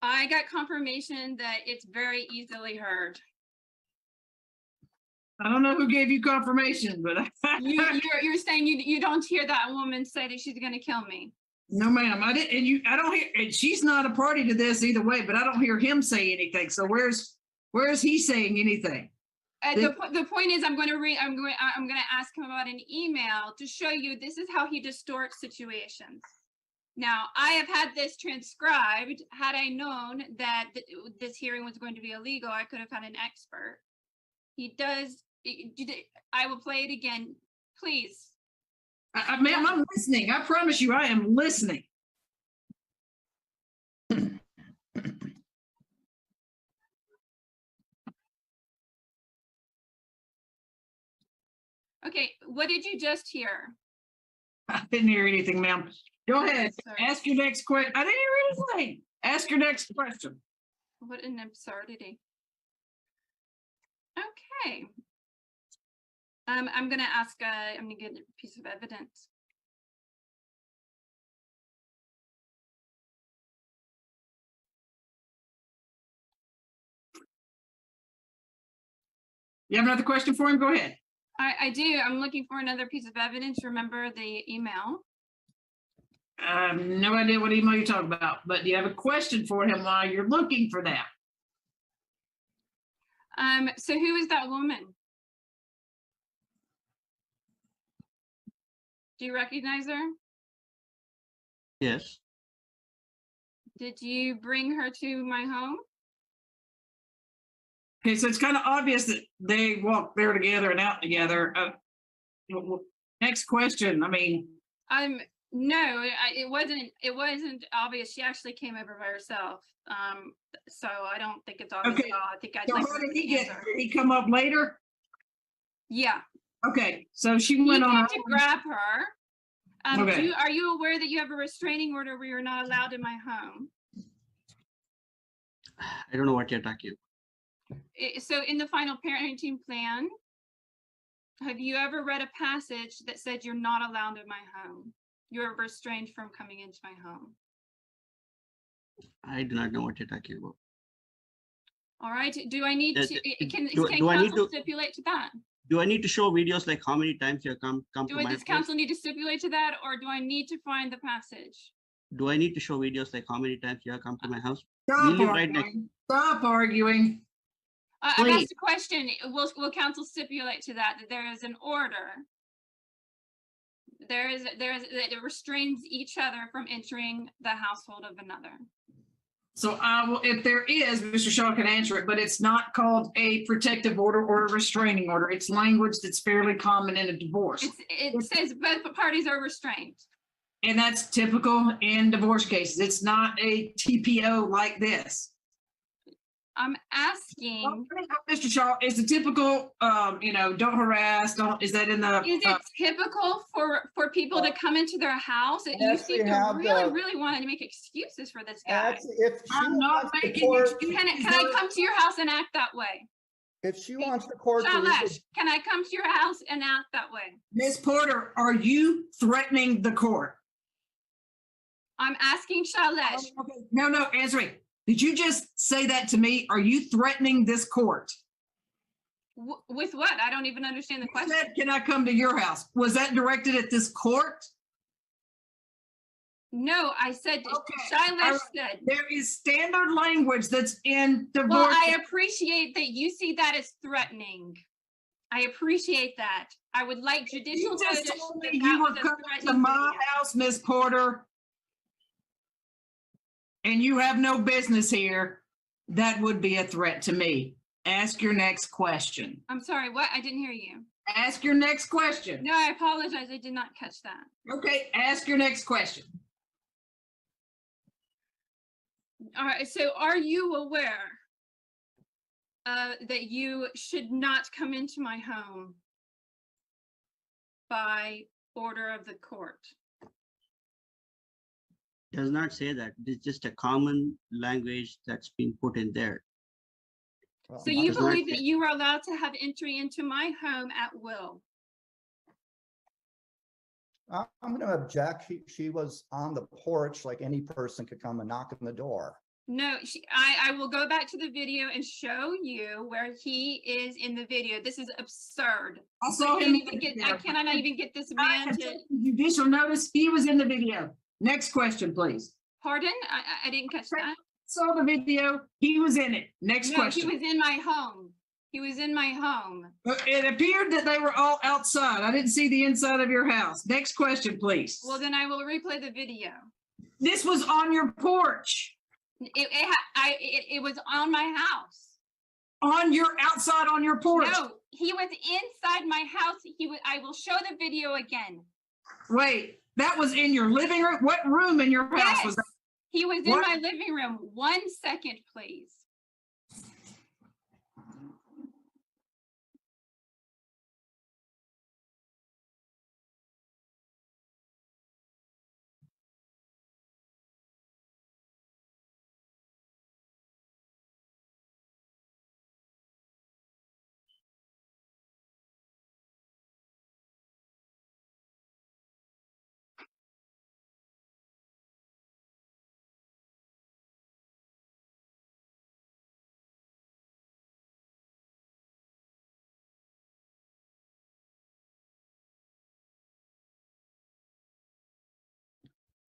I got confirmation that it's very easily heard. I don't know who gave you confirmation, but You're saying you don't hear that woman say that she's going to kill me. No, ma'am, I didn't, I don't hear, and she's not a party to this either way, but I don't hear him say anything. So where's he saying anything? The point is, I'm going to ask him about an email to show you this is how he distorts situations. Now, I have had this transcribed. Had I known that this hearing was going to be illegal, I could have had an expert. He does. I will play it again, please. Ma'am, I'm listening. I promise you, I am listening. Okay, what did you just hear? I didn't hear anything, ma'am. Go ahead. Sorry. Ask your next question. I didn't hear anything. Ask your next question. What an absurdity. Okay. I'm gonna ask, I'm gonna get a piece of evidence. You have another question for him? Go ahead. I do, I'm looking for another piece of evidence. Remember the email? I have no idea what email you're talking about, but do you have a question for him while you're looking for that? So who is that woman? Do you recognize her? Yes, Did you bring her to my home? Okay, so it's kind of obvious that they walked there together and out together. Next question. I mean, No, it wasn't obvious. She actually came over by herself. So I don't think it's obvious Okay. at all. I think I'd so like how her did to he get? answer. Did he come up later? Yeah, Okay, so she he went on. came her to own- grab her. Okay. Are you aware that you have a restraining order where you're not allowed in my home? I don't know what you're talking about. So in the final parenting plan, have you ever read a passage that said you're not allowed in my home? You're restrained from coming into my home. I do not know what you're talking about. All right, do I need Uh, to, do- can do I need council to- stipulate to that? Do I need to show videos like how many times you have come to my Does place? council need to stipulate to that, or do I need to find the passage? Do I need to show videos like how many times you have come to my house? Stop live right next- arguing. Stop arguing. I've Please. asked a question. Will council stipulate to that there is an order? There is that it restrains each other from entering the household of another. So I will, if there is, Mr. Shaw can answer it, but it's not called a protective order or a restraining order. It's language that's fairly common in a divorce. It says both parties are restrained. And that's typical in divorce cases. It's not a TPO like this. I'm asking, Mr. Shaw, is the typical, don't harass, is that in the? is it typical for people to come into their house? You Actually seem to have really, the- really want to make excuses for this guy. Actually, if she I'm not wants the making court, excuses. Can I come to your house and act that way? if she wants the court to Shailesh, can I come to your house and act that way? Ms. Porter, are you threatening the court? I'm asking Shailesh. No, answer me. Did you just say that to me? Are you threatening this court? With what? I don't even understand the You question. said, can I come to your house? Was that directed at this court? No, I said, Okay, Shailesh said, There is standard language that's in well, divorce. I appreciate that you see that as threatening. I appreciate that. I would like judicial You notice just told me that you that were was a coming to threatening my video. house, Ms. Porter. And you have no business here. That would be a threat to me. Ask your next question. I'm sorry, what? I didn't hear you. Ask your next question. No, I apologize. I did not catch that. Okay, ask your next question. All right, so are you aware that you should not come into my home by order of the court? Does not say that. It's just a common language that's been put in there. So you Does not believe say- that you are allowed to have entry into my home at will? I'm gonna object. She was on the porch like any person could come and knock on the door. No, I will go back to the video and show you where he is in the video. This is absurd. I saw him. in the I video. cannot even get this I man have to, taken judicial notice. He was in the video. Next question, please. Pardon? I didn't catch that. Saw the video. He was in it. Next No, question. he was in my home. He was in my home. It appeared that they were all outside. I didn't see the inside of your house. Next question, please. Well, then I will replay the video. This was on your porch, It was on my house. outside on your porch. No, he was inside my house. I will show the video again. Wait, that was in your living room? What room in your house Yes, was that? he was in What? my living room. 1 second, please.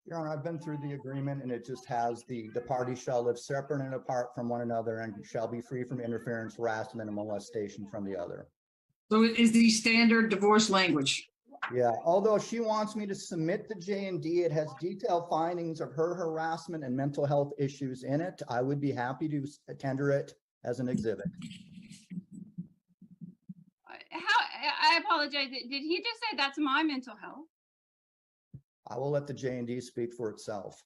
Your Honor, I've been through the agreement and it just has the parties shall live separate and apart from one another and shall be free from interference, harassment, and molestation from the other. So it is the standard divorce language. Yeah, although she wants me to submit the J&D, it has detailed findings of her harassment and mental health issues in it. I would be happy to tender it as an exhibit. I apologize. Did he just say that's my mental health? I will let the J&D speak for itself.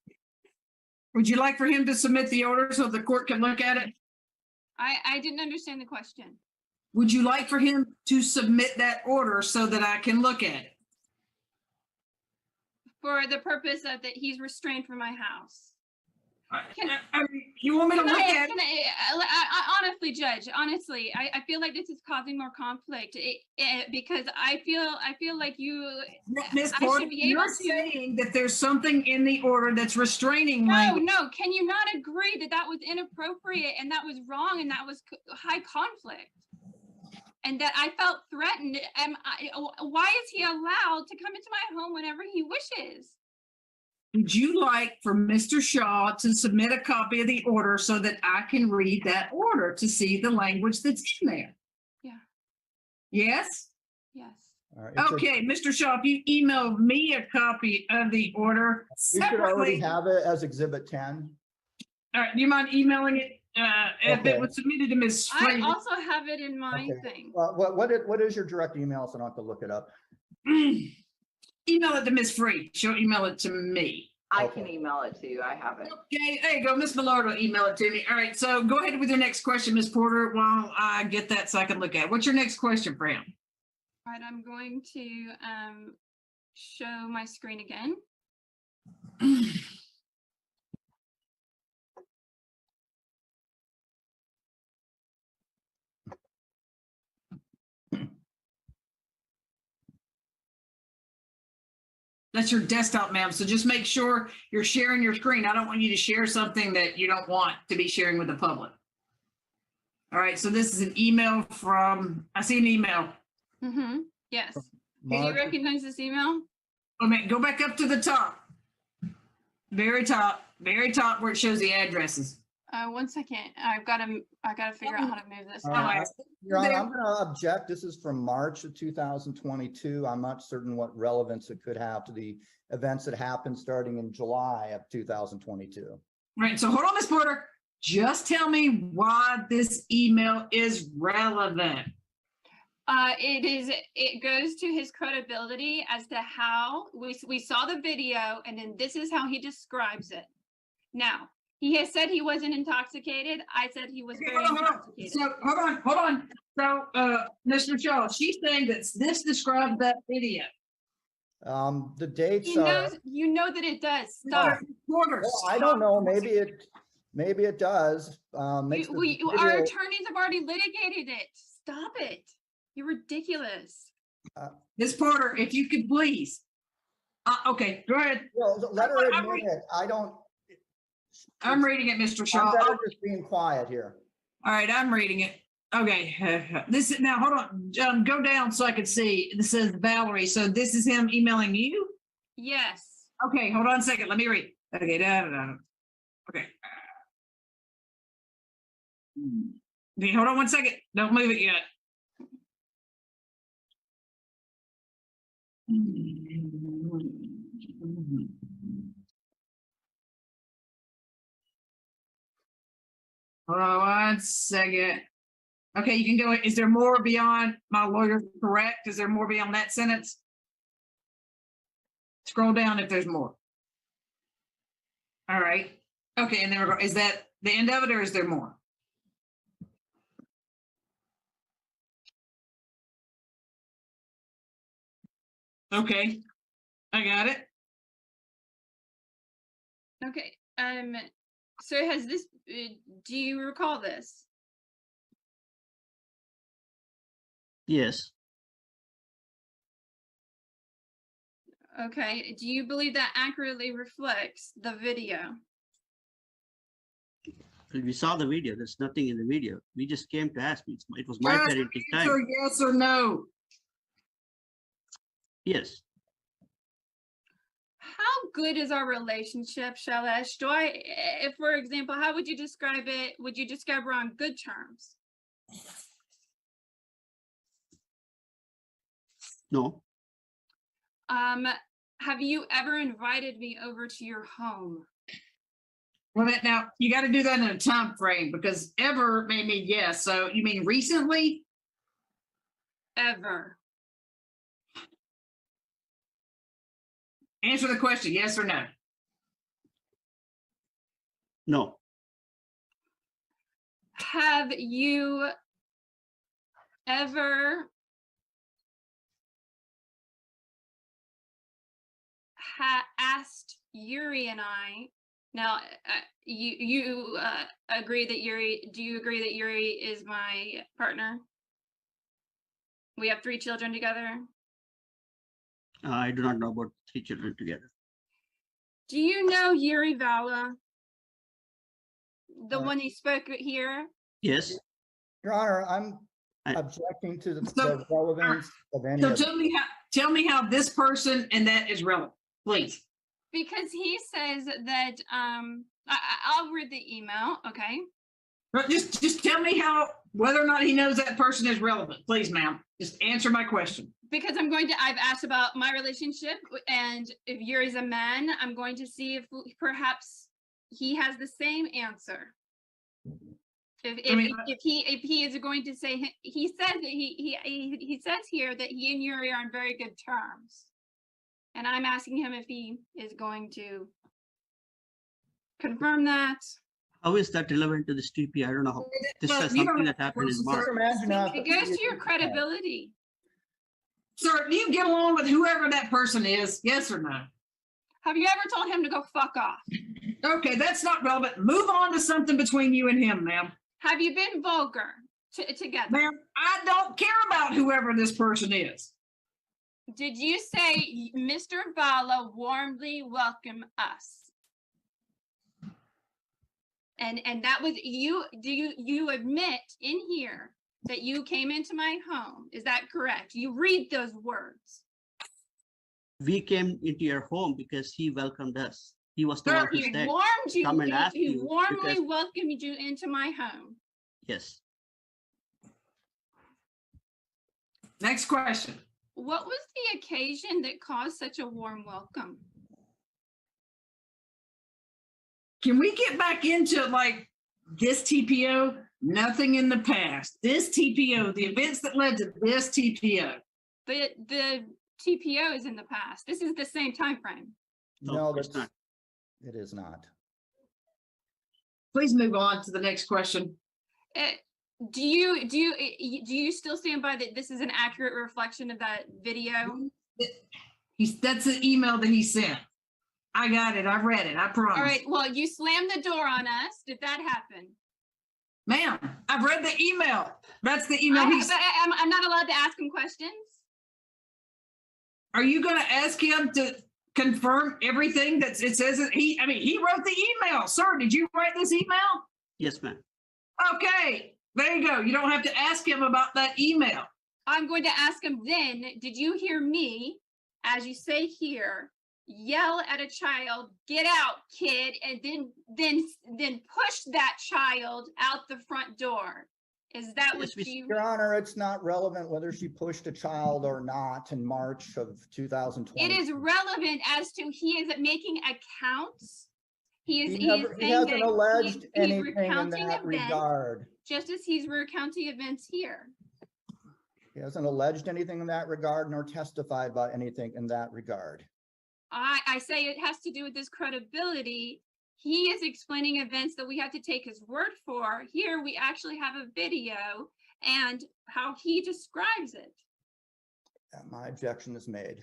Would you like for him to submit the order so the court can look at it? I didn't understand the question. Would you like for him to submit that order so that I can look at it? For the purpose of that he's restrained from my house. You want me to look at it? Honestly, Judge, honestly, I feel like this is causing more conflict because I feel like you. Ms. I should Porter, be able you're to- saying that there's something in the order that's restraining language. No, can you not agree that that was inappropriate and that was wrong and that was high conflict? And that I felt threatened. Why is he allowed to come into my home whenever he wishes? Would you like for Mr. Shaw to submit a copy of the order so that I can read that order to see the language that's in there? Yeah. Yes? Yes. All right, it's a- Okay, Mr. Shaw, if you email me a copy of the order You should already separately. have it as exhibit 10. All right, do you mind emailing it? If Okay. it was submitted to Ms. I Freeman? also have it in my Okay. thing. What is your direct email so I don't have to look it up? Email it to Ms. Free. She'll email it to me. I Okay. can email it to you. I have it. Okay, there you go. Ms. Millard will email it to me. All right, so go ahead with your next question, Ms. Porter, while I get that so I can look at it. What's your next question, Fran? All right, I'm going to show my screen again. That's your desktop, ma'am. So just make sure you're sharing your screen. I don't want you to share something that you don't want to be sharing with the public. All right, so this is an email from, I see an email. Mm-hmm. Yes. Can you Mark, recognize this email? Oh, man, go back up to the top. Very top where it shows the addresses. 1 second. I gotta figure out how to move this. All All right. right. Your Honor, I'm going to object. This is from March of 2022. I'm not certain what relevance it could have to the events that happened starting in July of 2022. Right, so hold on, Ms. Porter. Just tell me why this email is relevant. It goes to his credibility as to how we saw the video and then this is how he describes it. Now, he has said he wasn't intoxicated. I said he was Okay, very hold on. intoxicated. So hold on. So, Mr. Shaw, she's saying that this describes that video. The dates You are, know that it does. Stop. Porter, well, I don't know, maybe it does. Makes the Our video- attorneys have already litigated it. Stop it. You're ridiculous. Ms. Porter, if you could please. Okay, go ahead. Well, let her I'm admit it. I don't. I'm reading it, Mr. I'm Shaw. better just being quiet here. All right, I'm reading it. Okay, this is now, hold on, go down so I can see. This says Valerie, so this is him emailing you? Yes. Okay, hold on a second. Let me read. Okay, okay. Okay, hold on one second. Don't move it yet. Hold on one second. Okay, you can go. Is there more beyond my lawyer correct? Is there more beyond that sentence? Scroll down if there's more. All right. Okay, and then is that the end of it, or is there more? Okay, I got it. Okay, so has this, do you recall this? Yes, Okay, do you believe that accurately reflects the video? we saw the video. There's nothing in the video. We just came to ask. It was my Just parenting answer time. yes or no. Yes, How good is our relationship, Shailesh? If, for example, how would you describe it? Would you describe we're on good terms? no, Have you ever invited me over to your home? Well, now you got to do that in a time frame, because ever may mean yes. So you mean recently? Ever? Answer the question, yes or no. no, Have you ever asked Yuri and I? Now, you agree that Yuri? Do you agree that Yuri is my partner? We have 3 children together. I do not know about 3 children together. Do you know Yuri Vala? The Uh, one you spoke here? Yes, Your Honor, I'm I- objecting to the So- relevance of any So of. tell me how this person and that is relevant, please. Because he says that, I'll read the email, okay? But just tell me whether or not he knows that person is relevant, please, ma'am. Just answer my question. Because I've asked about my relationship, and if Yuri's a man, I'm going to see if perhaps he has the same answer. If he is going to say, he says that he says here that he and Yuri are on very good terms. And I'm asking him if he is going to confirm that. how is that relevant to this TP? I don't know. This Well, is you don't something have that happened in to March. Mr. Manzanos, It goes to your credibility. Sir, do you get along with whoever that person is? Yes or no? Have you ever told him to go fuck off? Okay, that's not relevant. Move on to something between you and him, ma'am. Have you been vulgar together? Ma'am, I don't care about whoever this person is. Did you say Mr. Vala warmly welcome us? And that was you. Do you admit in here that you came into my home? Is that correct? You read those words. We came into your home because he welcomed us. He was the Sir, one who he said, warmed you. come and ask He you warmly because- welcomed you into my home. yes. Next question. What was the occasion that caused such a warm welcome? Can we get back into like this TPO? Nothing in the past. This TPO, the events that led to this TPO. The TPO is in the past. This is the same time frame. No, it's that's, not. it is not. Please move on to the next question. Do you still stand by that this is an accurate reflection of that video? That's the email that he sent. I got it. I read it. I promise. All right, well, you slammed the door on us. Did that happen? Ma'am, I've read the email. That's the email he sent. I'm not allowed to ask him questions? Are you going to ask him to confirm everything that it says? He wrote the email. Sir, did you write this email? Yes, ma'am. Okay, there you go. You don't have to ask him about that email. I'm going to ask him then, did you hear me, as you say here, yell at a child, "Get out, kid," and then push that child out the front door. Is that what Yes, we- you? Your Honor, it's not relevant whether she pushed a child or not in March of 2020. It is relevant as to he is making accounts. He is He saying hasn't that alleged he's anything in recounting that events, regard. just as he's recounting events here. He hasn't alleged anything in that regard nor testified about anything in that regard. I say it has to do with his credibility. He is explaining events that we have to take his word for. Here, we actually have a video and how he describes it. My objection is made.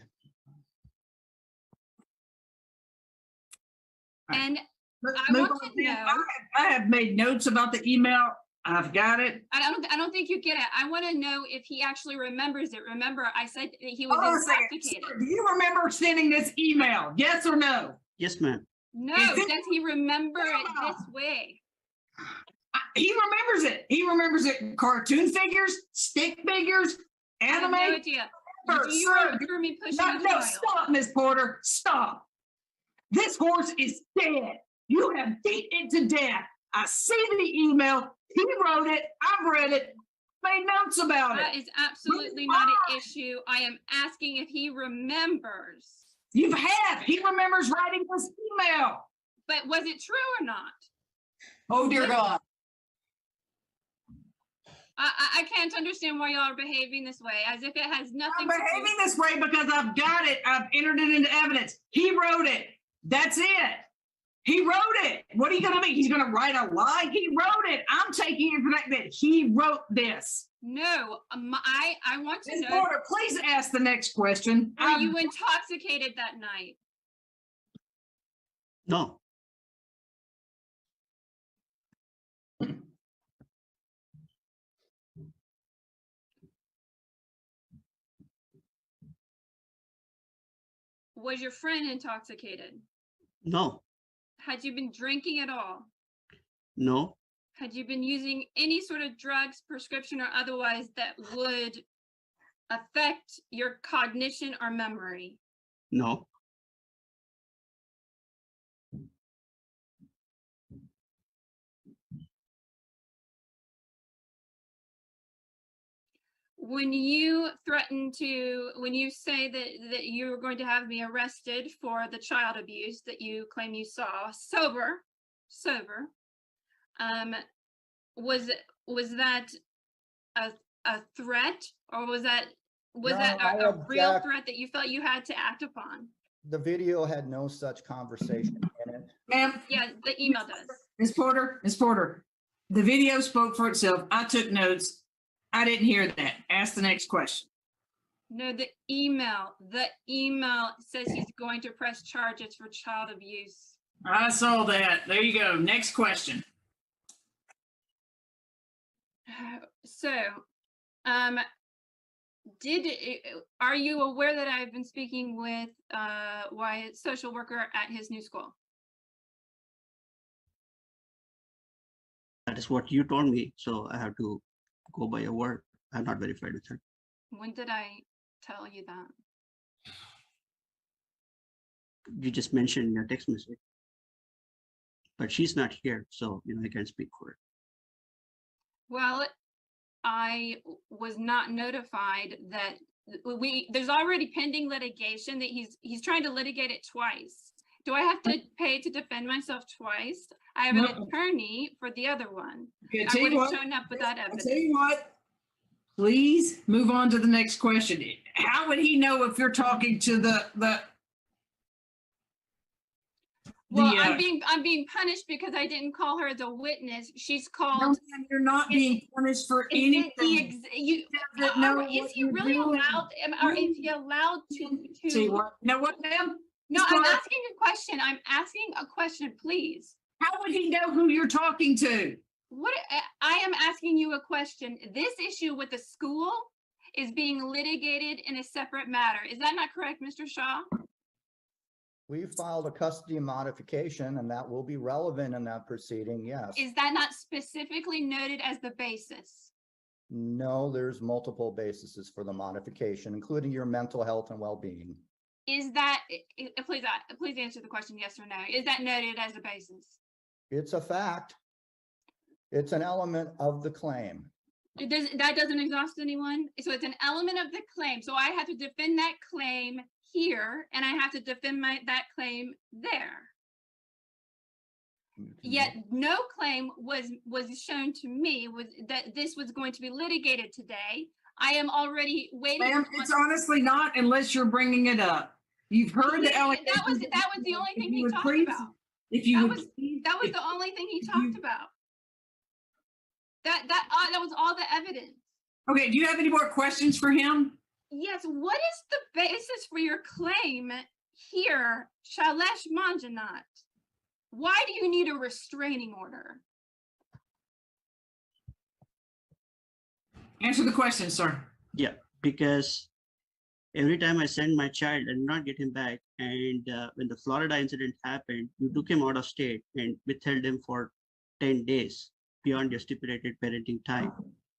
And Let's I move want on to then. know- I have made notes about the email. I've got it. I don't think you get it. I want to know if he actually remembers it. Remember, I said that he was Hold on a second. intoxicated. Sir, do you remember sending this email? Yes or no? Yes, ma'am. No, Is it- does he remember it this way? He remembers it. He remembers it. Cartoon figures, stick figures, I have anime. no idea. Do you Sir, remember me pushing No, a no, child? stop, Miss Porter. Stop. This horse is dead. You have beat it to death. I see the email. He wrote it. I've read it. Made notes about That it. is absolutely not an issue. I am asking if he remembers. You have. He remembers writing this email. But was it true or not? Oh, dear God. I can't understand why y'all are behaving this way, as if it has I'm nothing to do. behaving this way because I've got it. I've entered it into evidence. He wrote it. That's it. He wrote it. What are you going to do? He's going to write a lie? He wrote it. I'm taking it for that he wrote this. No, I want to Ms. know, Porter, please ask the next question. were you intoxicated that night? No, Was your friend intoxicated? no, Had you been drinking at all? no, Had you been using any sort of drugs, prescription or otherwise, that would affect your cognition or memory? no, When you say that you were going to have me arrested for the child abuse that you claim you saw sober, was that a threat, or was that No, a I real object. threat that you felt you had to act upon? The video had no such conversation in it. Ma'am, Yeah, the email does. Ms. Porter, the video spoke for itself. I took notes. I didn't hear that. Ask the next question. No, the email says he's going to press charges for child abuse. I saw that. There you go. Next question. So, are you aware that I've been speaking with Wyatt, social worker at his new school? that is what you told me, so I have to go by your word. I'm not verified with her. When did I tell you that? You just mentioned in your text message. But she's not here, so I can't speak for her. Well, I was not notified that there's already pending litigation that he's trying to litigate it twice. Do I have to pay to defend myself twice? I have an No. attorney for the other one. Okay, I would have shown up with that I'll evidence. tell you what. Please move on to the next question. How would he know if you're talking to the Well, the, I'm being punished because I didn't call her as a witness. She's no, called. ma'am, you're not being punished for Is it the anything. Doesn't know is what he you're really doing. allowed, or is he allowed to? See what? You know what, ma'am? No, Ms. I'm Clark, asking a question. I'm asking a question, please. How would he know who you're talking to? What, I am asking you a question. This issue with the school is being litigated in a separate matter. Is that not correct, Mr. Shaw? We filed a custody modification and that will be relevant in that proceeding, yes. Is that not specifically noted as the basis? No, there's multiple bases for the modification, including your mental health and well-being. Is that, please answer the question, yes or no. Is that noted as a basis? It's a fact. It's an element of the claim. That doesn't exhaust anyone? So it's an element of the claim. So I have to defend that claim here, and I have to defend that claim there. Yet no claim was shown to me that this was going to be litigated today. I am already waiting. Ma'am, it's honestly not unless you're bringing it up. You've heard the allegations. That was the only thing he talked about. That was the only thing he talked about. That was all the evidence. Okay, do you have any more questions for him? Yes, what is the basis for your claim here, Shailesh Manjunath? Why do you need a restraining order? Answer the question, sir. Yeah, because every time I send my child and not get him back, and when the Florida incident happened, you took him out of state and withheld him for 10 days beyond your stipulated parenting time.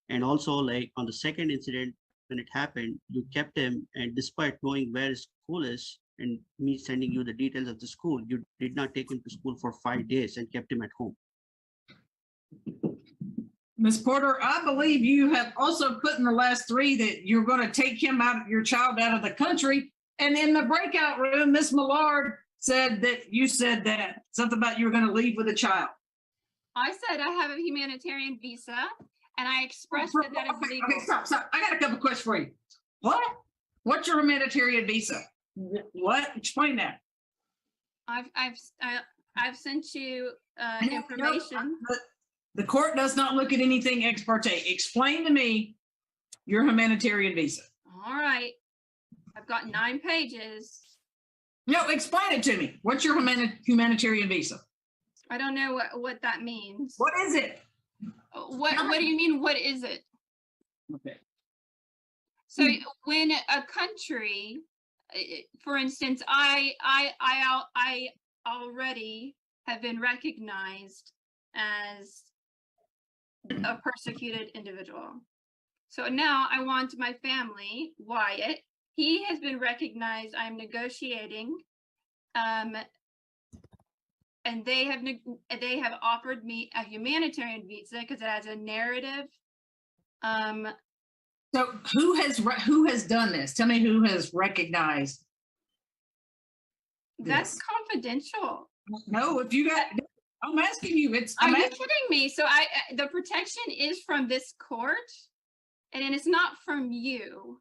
And also, like on the second incident, when it happened, you kept him, and despite knowing where his school is and me sending you the details of the school, you did not take him to school for 5 days and kept him at home. Ms. Porter, I believe you have also put in the last 3 that you're going to take your child out of the country. And in the breakout room, Ms. Millard said that you said that something about you were going to leave with a child. I said I have a humanitarian visa, and I expressed that is legal. Okay, stop. I got a couple questions for you. What? What's your humanitarian visa? What? Explain that. I've sent you No, information. the court does not look at anything ex parte. Explain to me your humanitarian visa. All right. I've got 9 pages. No, explain it to me. What's your humanitarian visa? I don't know what that means. What is it? What do you mean? What is it? Okay. So when a country, for instance, I already have been recognized as a persecuted individual. So now I want my family, Wyatt, he has been recognized. I'm negotiating, and they have offered me a humanitarian visa because it has a narrative. So who has done this? Tell me who has recognized. That's this. confidential. No, if you got, I'm asking you. Are you kidding me? So the protection is from this court, and it's not from you.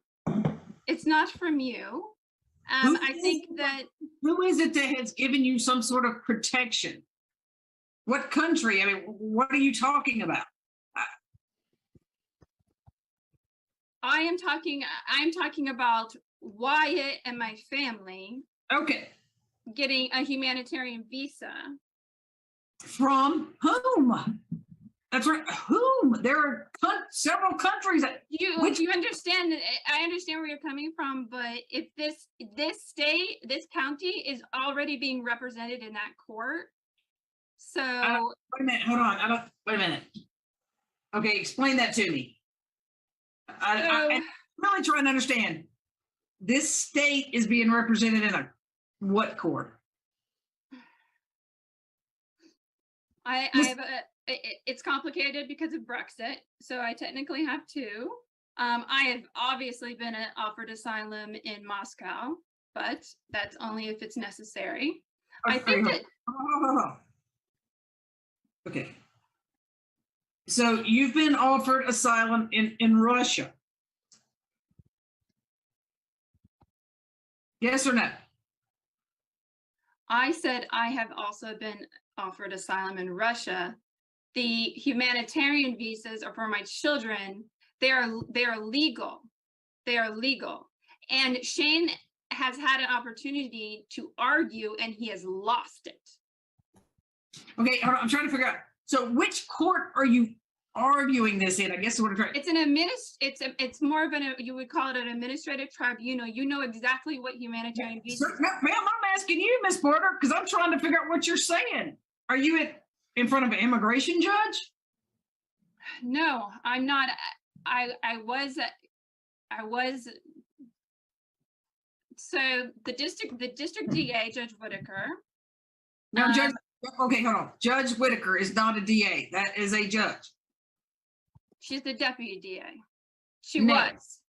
It's not from you. I think that. Who is it that has given you some sort of protection? What country? I mean, what are you talking about? I'm talking about Wyatt and my family. Okay. Getting a humanitarian visa. From whom? That's right. Whom? There are several countries that you understand. I understand where you're coming from, but if this county is already being represented in that court, so wait a minute. Hold on. Wait a minute. Okay, explain that to me. I'm really trying to understand. This state is being represented in a what court? It's complicated because of Brexit, so I technically have 2. I have obviously been offered asylum in Moscow, but that's only if it's necessary. Okay, I think that. Okay. So you've been offered asylum in Russia. Yes or no? I said I have also been offered asylum in Russia. The humanitarian visas are for my children. They are legal. They are legal. And Shane has had an opportunity to argue, and he has lost it. Okay, hold on, I'm trying to figure out. So which court are you arguing this in? I guess what I'm trying. It's more of you would call it an administrative tribunal. You know exactly what humanitarian visa. No, ma'am, I'm asking you, Ms. Porter, because I'm trying to figure out what you're saying. Are you in front of an immigration judge? No, I'm not. I was So the district DA, Judge Whitaker. Now, Judge, Um, okay, hold on. Judge Whitaker is not a DA. That is a judge. She's the deputy DA. She No. was.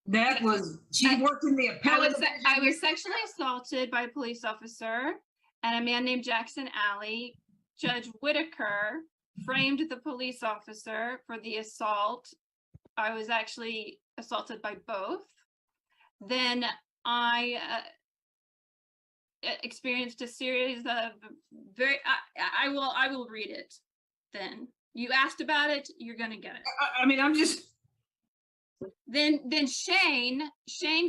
That was, she I- worked in the I appellate. I was sexually assaulted by a police officer and a man named Jackson Alley. Judge Whitaker framed the police officer for the assault. I was actually assaulted by both. Then I experienced a series of I will read it then. You asked about it, you're gonna get it. I mean, I'm just, Then Shane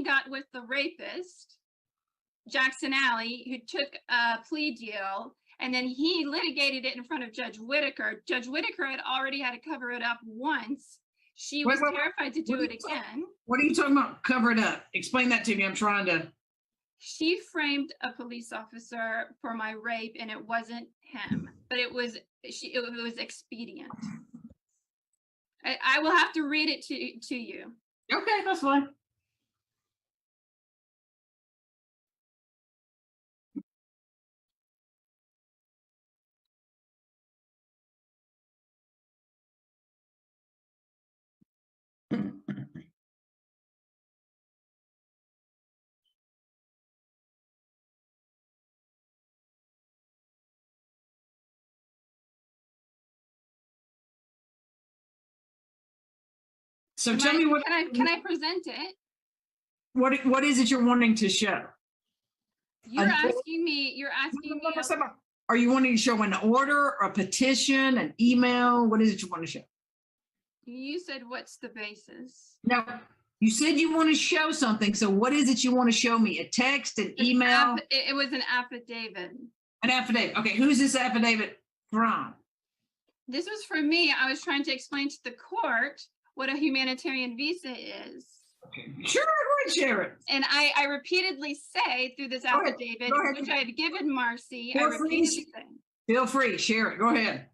got with the rapist, Jackson Alley, who took a plea deal, and then he litigated it in front of Judge Whitaker. Judge Whitaker had already had to cover it up once. She was Wait, terrified to what do are it you talking- again. what are you talking about? Cover it up. Explain that to me. I'm trying to. She framed a police officer for my rape, and it wasn't him, but it was expedient. I will have to read it to you. Okay, that's fine. So Am tell I- me what, Can I present it? what is it you're wanting to show? You're Unfor- asking me, Are you wanting to show an order, a petition, an email? What is it you want to show? you said, what's the basis? No, you said you want to show something. So what is it you want to show me? A text, an email, It was an affidavit. an affidavit? Okay, who's this affidavit from? This was for me. I was trying to explain to the court what a humanitarian visa is. Okay, sure, go ahead, share it. And I repeatedly say through this Go ahead, affidavit, go ahead. which I have given Marcy, I Feel free to repeatedly say. Feel free, share it. Go ahead.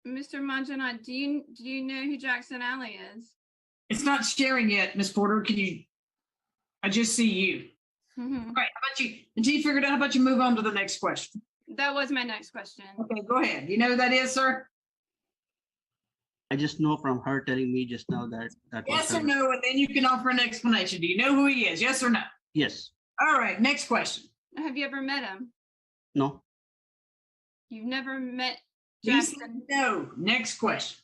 Mr. Manjanot, do you know who Jackson Alley is? It's not sharing yet, Miss Porter. Can you? I just see you. Mhm. All right, how about you? Until you figure it out, how about you move on to the next question? That was my next question. Okay, go ahead. You know who that is, sir? I just know from her telling me just now that was Yes her. or no, and then you can offer an explanation. Do you know who he is? Yes or no? Yes, All right, next question. Have you ever met him? no, You've never met He said Jackson. no. Next question.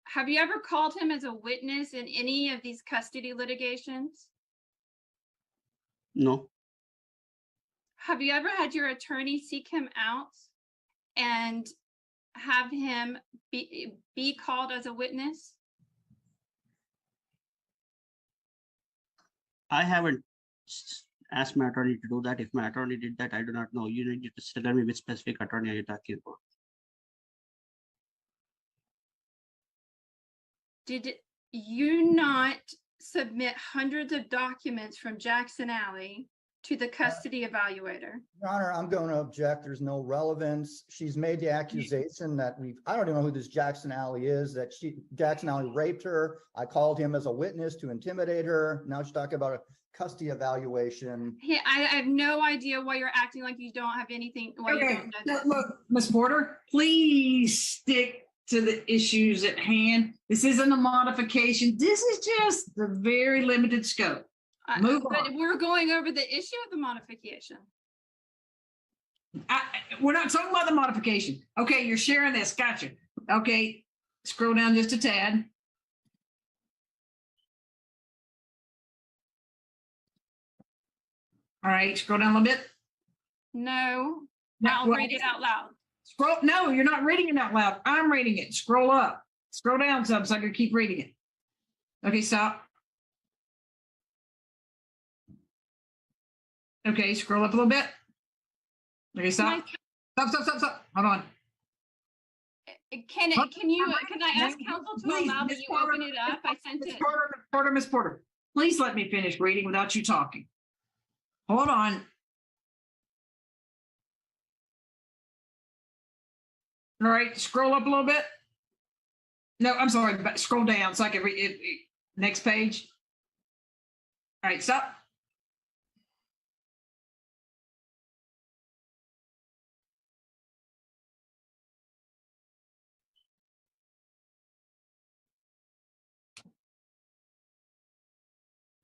Have you ever called him as a witness in any of these custody litigations? no, Have you ever had your attorney seek him out and have him be called as a witness? I haven't asked my attorney to do that. If my attorney did that, I do not know. You need to tell me which specific attorney are you talking about. Did you not submit hundreds of documents from Jackson Alley to the custody evaluator? Your Honor, I'm going to object. There's no relevance. She's made the accusation that I don't even know who this Jackson Alley is, that Jackson Alley raped her. I called him as a witness to intimidate her. Now she's talking about a custody evaluation. I have no idea why you're acting like you don't have anything. Why you Okay, don't know this. look, Ms. Porter, please stick to the issues at hand. This isn't a modification. This is just the very limited scope. Move But on. we're going over the issue of the modification. We're not talking about the modification. Okay, you're sharing this. Gotcha. Okay, scroll down just a tad. All right, scroll down a little bit. No, No, I'll well, read it out loud. Scroll. No, you're not reading it out loud. I'm reading it. Scroll up. Scroll down some so I can keep reading it. Okay, stop. Okay, scroll up a little bit. Okay, stop. Stop. Hold on. Can I ask counsel to Please, allow that Ms. you Porter, open it up? I sent Ms. it. Porter, Ms. Porter. Please let me finish reading without you talking. Hold on. All right, scroll up a little bit. No, I'm sorry, but scroll down so I can read it. Next page. All right, stop.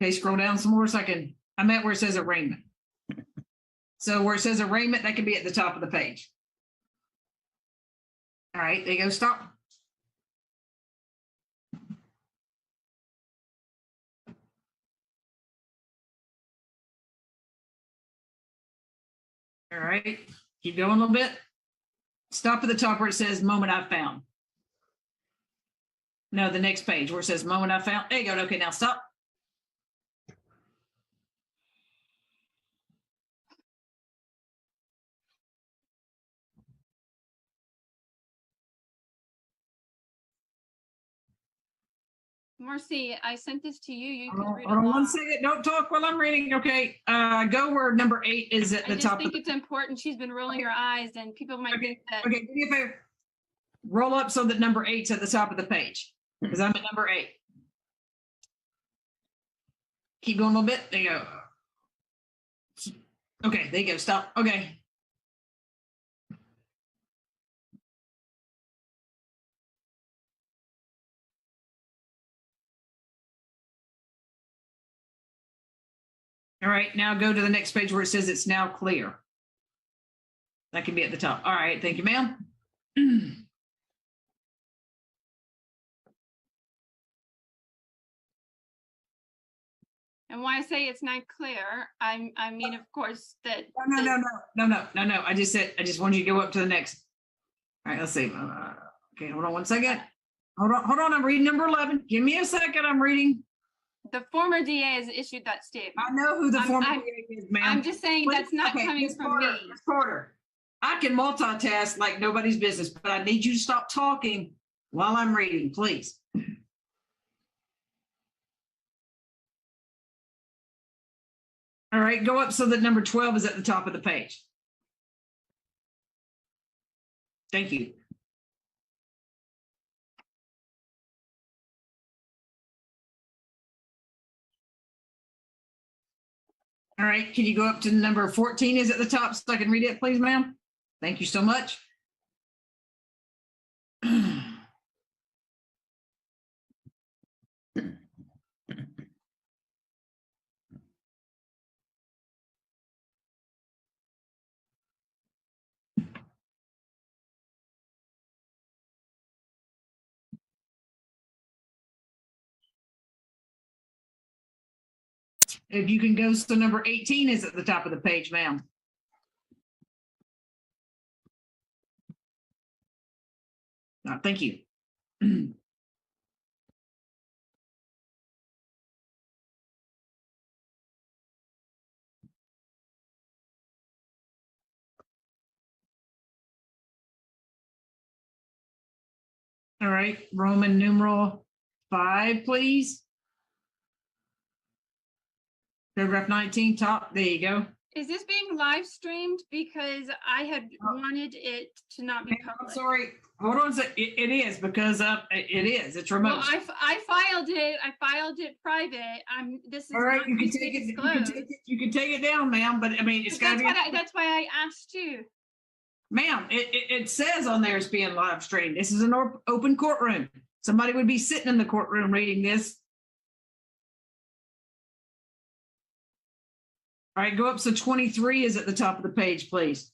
Okay, scroll down some more so I meant where it says arraignment. So where it says arraignment, that can be at the top of the page. All right, there you go, stop. All right, keep going a little bit. Stop at the top where it says moment I found. No, the next page where it says moment I found. There you go. Okay, now stop. Marcy, I sent this to you. You could Hold read on one along. second. Don't talk while I'm reading. Okay, go where number 8 is at I the just top. think it's important. She's been rolling her eyes and people might Okay, think that. Okay, do me a favor. Roll up so that number 8's at the top of the page because I'm at number 8. Keep going a little bit. There you go. Okay, there you go. Stop. Okay. All right, now go to the next page where it says it's now clear. That can be at the top. All right, thank you, ma'am. And why I say it's not clear, I mean, of course, that. No. I just wanted you to go up to the next. All right, let's see. Okay, hold on one second. Hold on. I'm reading number 11. Give me a second. I'm reading. The former DA has issued that statement. I know who the former I'm- DA is, ma'am. I'm just saying that's not Okay, coming Ms. from Porter, me. Ms. Porter, I can multitask like nobody's business, but I need you to stop talking while I'm reading, please. All right, go up so that number 12 is at the top of the page. Thank you. All right, can you go up to number 14 is at the top so I can read it, please, ma'am? Thank you so much. If you can go, so number 18 is at the top of the page, ma'am. Thank you. All right, Roman numeral 5, please. Paragraph 19, top, there you go. Is this being live streamed? Because I had wanted it to not be I'm public. sorry, hold on a sec. It is because it is, it's Well, remote. I filed it private. This is All right, not you can going to take be it, disclosed. you can take it down, ma'am, but I mean, it's gotta be. That's why I asked you. Ma'am, it says on there it's being live streamed. This is an open courtroom. Somebody would be sitting in the courtroom reading this. All right, go up so 23 is at the top of the page, please.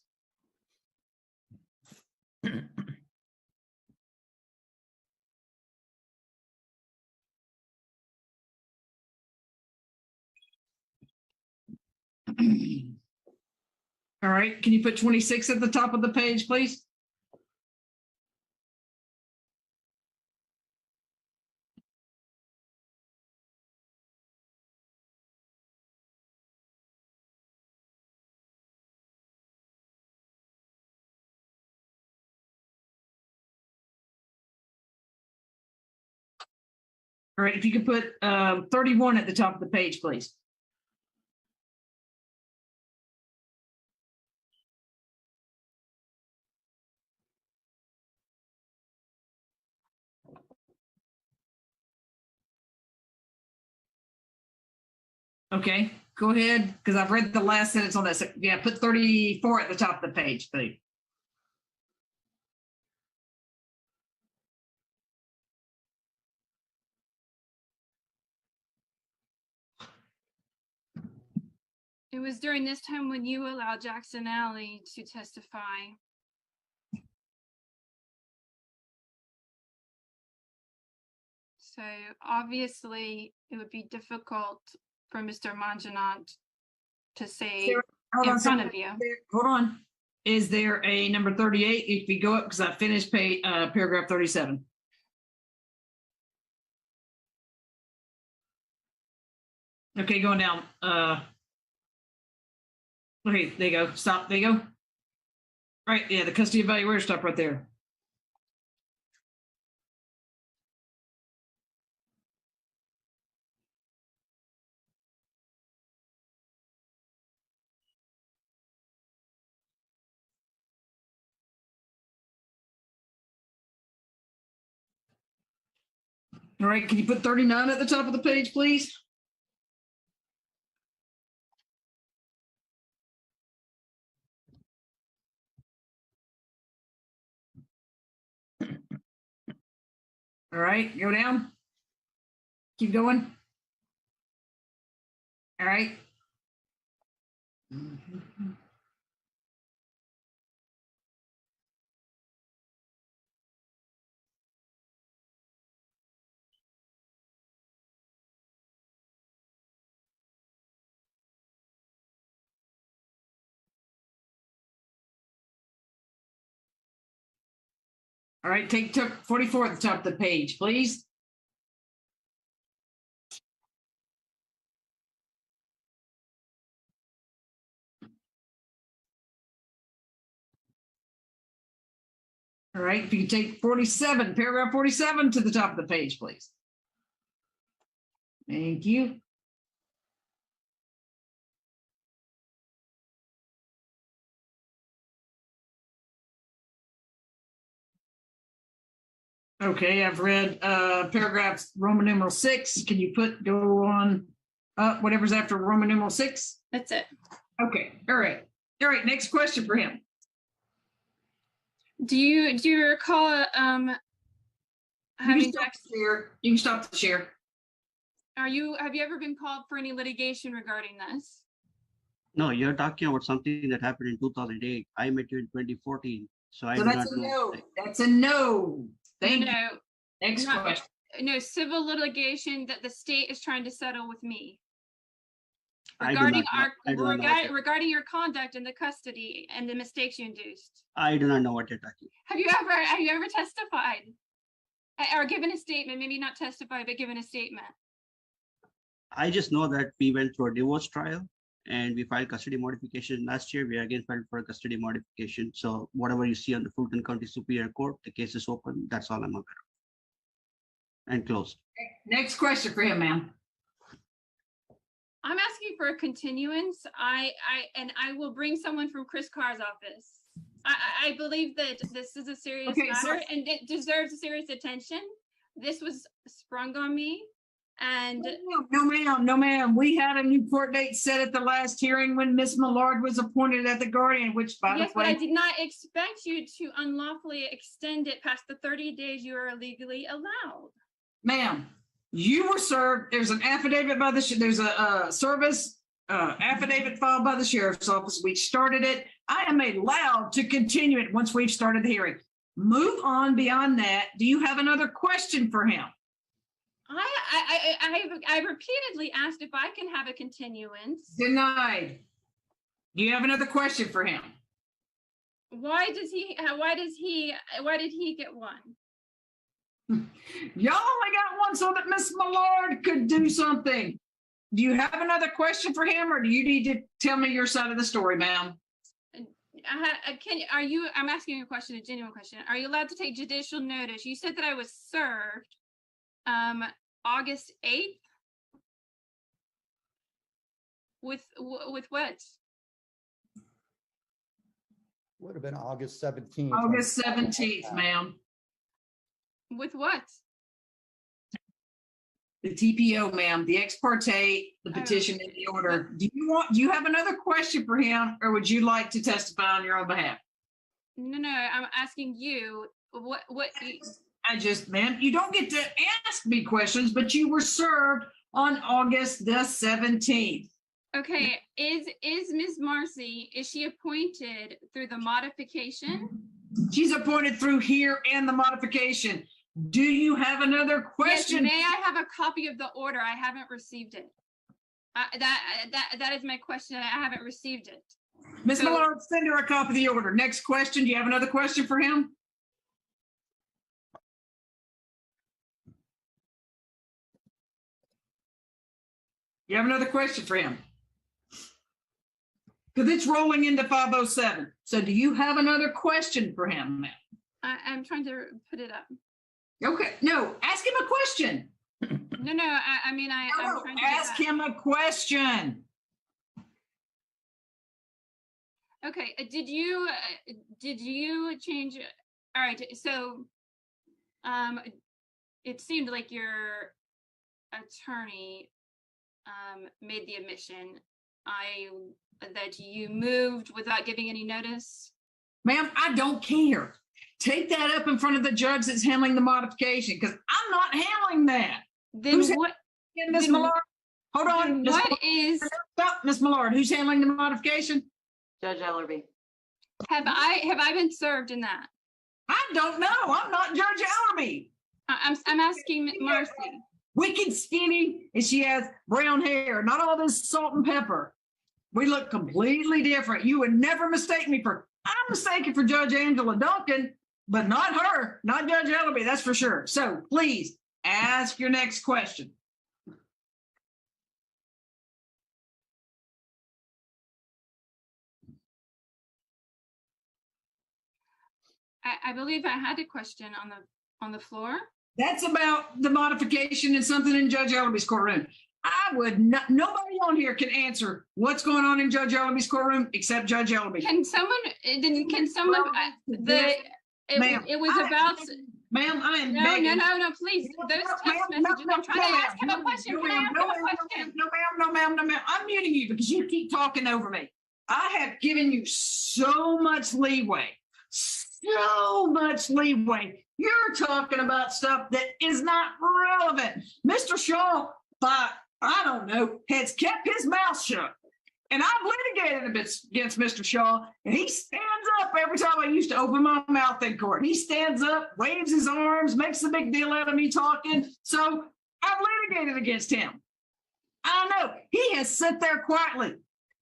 All right, can you put 26 at the top of the page, please? All right, if you could put 31 at the top of the page, please. Okay, go ahead, because I've read the last sentence on that. So, yeah, put 34 at the top of the page, please. It was during this time when you allowed Jackson Alley to testify. So obviously it would be difficult for Mr. Manginot to say Hold in on, front so- of you. Hold on. Is there a number 38? If you go up, because I finished paragraph 37. Okay, going down. Okay, there you go. Stop. There you go. Right, yeah, the custody evaluator, stop right there. All right, can you put 39 at the top of the page, please? All right, go down. Keep going. All right. All right, take 44 at the top of the page, please. All right, if you could take 47, paragraph 47 to the top of the page, please. Thank you. Okay, I've read paragraphs Roman numeral 6. Can you go on whatever's after Roman numeral 6? That's it. Okay, all right. All right, next question for him. Do you recall having Jackson? You can stop the share. Have you ever been called for any litigation regarding this? No, you're talking about something that happened in 2008. I met you in 2014, so I So do that's not a know. no. That's a no. Thank you. No, Next not- question. no civil litigation that the state is trying to settle with me. I do Regarding not know- I do not know what you're- regarding your conduct in the custody and the mistakes you induced. I do not know what you're talking. Have you ever testified? Or given a statement, maybe not testified, but given a statement? I just know that we went through a divorce trial and we filed custody modification last year. We again filed for a custody modification. So whatever you see on the Fulton County Superior Court, the case is open. That's all I'm aware of. And closed. Next question for him, ma'am. I'm asking for a continuance. I will bring someone from Chris Carr's office. I believe that this is a serious Okay, so- matter and it deserves serious attention. This was sprung on me, and No, ma'am. We had a new court date set at the last hearing when Miss Millard was appointed as the guardian, which by yes, the but I way, did not expect you to unlawfully extend it past the 30 days you are legally allowed. ma'am, you were served. There's an affidavit by there's a service affidavit filed by the sheriff's office. We started it. I am allowed to continue it once we've started the hearing. Move on beyond that. Do you have another question for him? I repeatedly asked if I can have a continuance. Denied. Do you have another question for him? Why did he get one? Y'all only got one so that Miss Millard could do something. Do you have another question for him, or do you need to tell me your side of the story, ma'am? I'm asking you a question, a genuine question. Are you allowed to take judicial notice? You said that I was served August 8th? With what? Would have been August 17th. August 17th, ma'am. With what? The TPO, ma'am, the ex parte, the petition and the order. Do you have another question for him, or would you like to testify on your own behalf? No, I'm asking you, what, Ma'am, you don't get to ask me questions, but you were served on August the 17th. okay, is Ms. Marcy, is she appointed through the modification? She's appointed through here and the modification. Do you have another Yes, question? may I have a copy of the order? I haven't received it. That is my question. I haven't received it. Ms. So- Millard, send her a copy of the order. Next question. Do you have another question for him? You have another question for him? Because it's rolling into 5:07. So do you have another question for him, ma'am? I'm trying to put it up. Okay, no, ask him a question. No, I mean, I'm No, trying to ask him a question. Okay, did you change? All right, so it seemed like your attorney made the admission that you moved without giving any notice. Ma'am, I don't care. Take that up in front of the judge that's handling the modification, because I'm not handling that. Then Who's what? Yeah, Ms. Then- Millard, hold on. Then Ms. what Millard, is? Stop, Ms. Millard. Who's handling the modification? Judge Ellerby. Have I been served in that? I don't know. I'm not Judge Ellerby. I'm asking Marcy. Wicked skinny, and she has brown hair, not all this salt and pepper. We look completely different. You would never mistake me for, I'm mistaken for Judge Angela Duncan, but not her, not Judge Ellerby, that's for sure. So please ask your next question. I believe I had a question on the floor. That's about the modification and something in Judge Ellerby's courtroom. I would not, nobody on here can answer what's going on in Judge Ellerby's courtroom except Judge Ellerby. Can someone? Ma'am, It was about. Ma'am, I am No, begging. no, please. Those text messages. I'm trying to ask him a question. Can I ask him a question? No, ma'am. I'm muting you because you keep talking over me. I have given you so much leeway. You're talking about stuff that is not relevant. Mr. Shaw, I don't know, has kept his mouth shut. And I've litigated against Mr. Shaw, and he stands up every time I used to open my mouth in court. He stands up, waves his arms, makes a big deal out of me talking. So I've litigated against him. I know he has sat there quietly,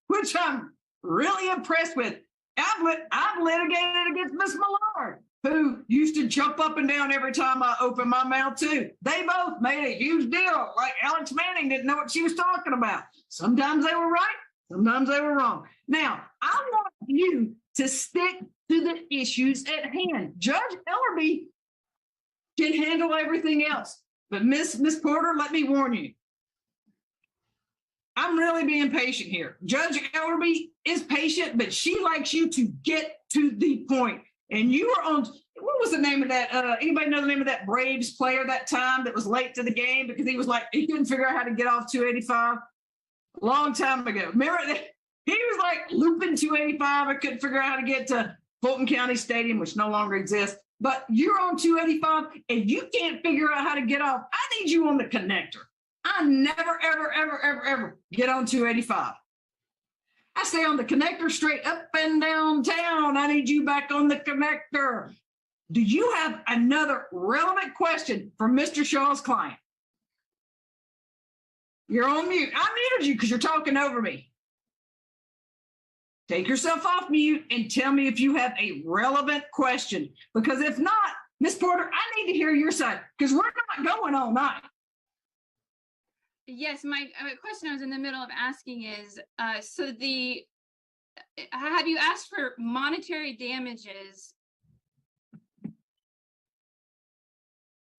which I'm really impressed with. I've litigated against Miss Millard, who used to jump up and down every time I opened my mouth too. They both made a huge deal, like Alex Manning didn't know what she was talking about. Sometimes they were right, sometimes they were wrong. Now, I want you to stick to the issues at hand. Judge Ellerby can handle everything else, but Miss Porter, let me warn you. I'm really being patient here. Judge Ellerby is patient, but she likes you to get to the point. And you were on, what was the name of that? Anybody know the name of that Braves player that time that was late to the game because he couldn't figure out how to get off 285? A long time ago. Remember that? He was like looping 285. I couldn't figure out how to get to Fulton County Stadium, which no longer exists. But you're on 285 and you can't figure out how to get off. I need you on the connector. I never, ever get on 285. I stay on the connector straight up and down town. I need you back on the connector. Do you have another relevant question for Mr. Shaw's client? You're on mute. I muted you because you're talking over me. Take yourself off mute and tell me if you have a relevant question. Because if not, Ms. Porter, I need to hear your side because we're not going all night. Yes, my question I was in the middle of asking is, have you asked for monetary damages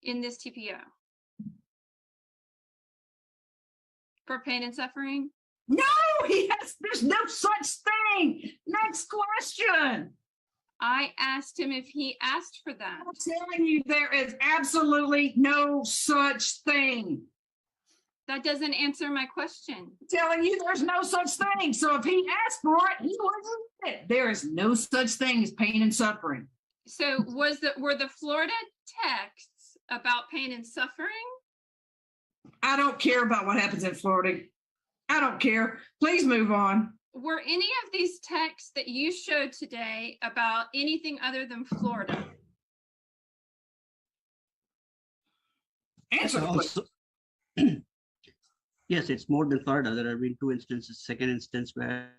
in this TPO? For pain and suffering? No, there's no such thing. Next question. I asked him if he asked for that. I'm telling you, there is absolutely no such thing. That doesn't answer my question. I'm telling you, there's no such thing. So if he asked for it, he wasn't it. There is no such thing as pain and suffering. So were the Florida texts about pain and suffering? I don't care about what happens in Florida. I don't care. Please move on. Were any of these texts that you showed today about anything other than Florida? Answer the question. Also, yes, it's more than Florida. There have been 2 instances. Second instance where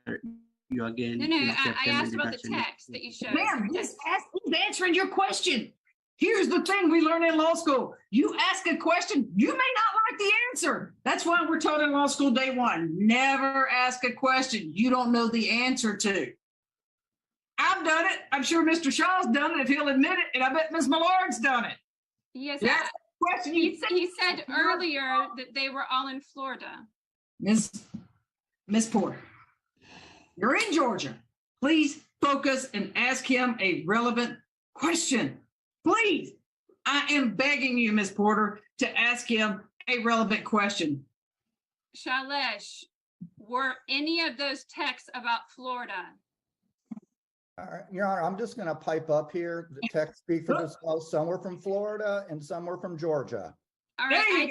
you again. No, I asked about the text that you showed. Ma'am, he's answering your question. Here's the thing we learn in law school. You ask a question, you may not like the answer. That's why we're taught in law school day 1. Never ask a question you don't know the answer to. I've done it. I'm sure Mr. Shaw's done it if he'll admit it. And I bet Ms. Millard's done it. Yes, That's the question he said earlier that they were all in Florida. Ms. Porter, you're in Georgia. Please focus and ask him a relevant question. Please, I am begging you, Ms. Porter, to ask him a relevant question. Shailesh, were any of those texts about Florida? All right, Your Honor, I'm just going to pipe up here. The text speak for themselves. Some were from Florida and some were from Georgia. All right,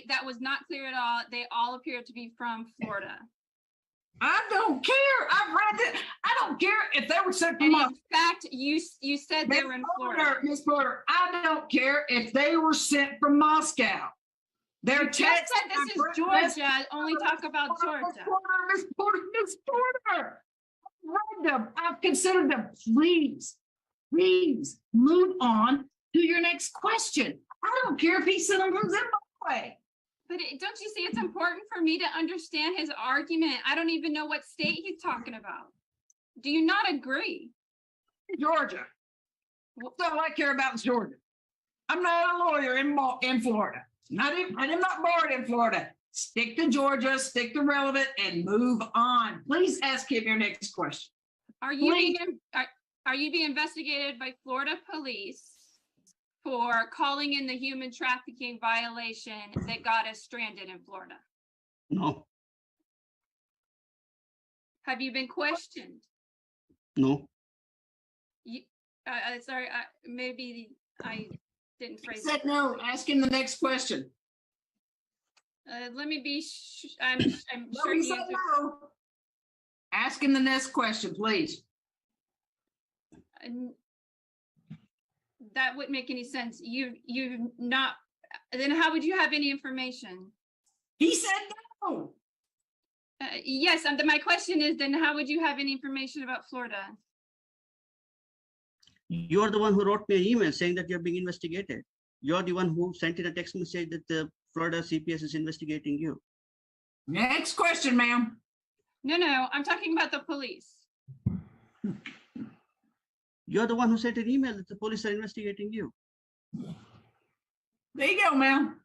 that was not clear at all. They all appear to be from Florida. I don't care. I've read it. I don't care if they were sent from And Moscow. in fact, you said they were in Florida. Ms. Porter, I don't care if they were sent from Moscow. Their You just text. said this is Georgia. Only talk about Georgia. Ms. Porter. I've read them. I've considered them. Please move on to your next question. I don't care if he sent them from Zimbabwe. But don't you see it's important for me to understand his argument? I don't even know what state he's talking about. Do you not agree? Georgia. That's all I care about is Georgia. I'm not a lawyer in Florida. I'm not born in Florida. Stick to Georgia, stick to relevant, and move on. Please ask him your next question. Are you being investigated by Florida police for calling in the human trafficking violation that got us stranded in Florida? No, Have you been questioned? no. Sorry, maybe I didn't phrase Said it. no. Ask him the next question. Let me be. I'm No, sure he he said answered. no. Ask him the next question, please. That wouldn't make any sense. You've not. Then how would you have any information? He said no. Yes. My question is, then how would you have any information about Florida? You're the one who wrote me an email saying that you're being investigated. You're the one who sent in a text message that the Florida CPS is investigating you. Next question, ma'am. No, I'm talking about the police. You're the one who sent an email that the police are investigating you. There you go, ma'am.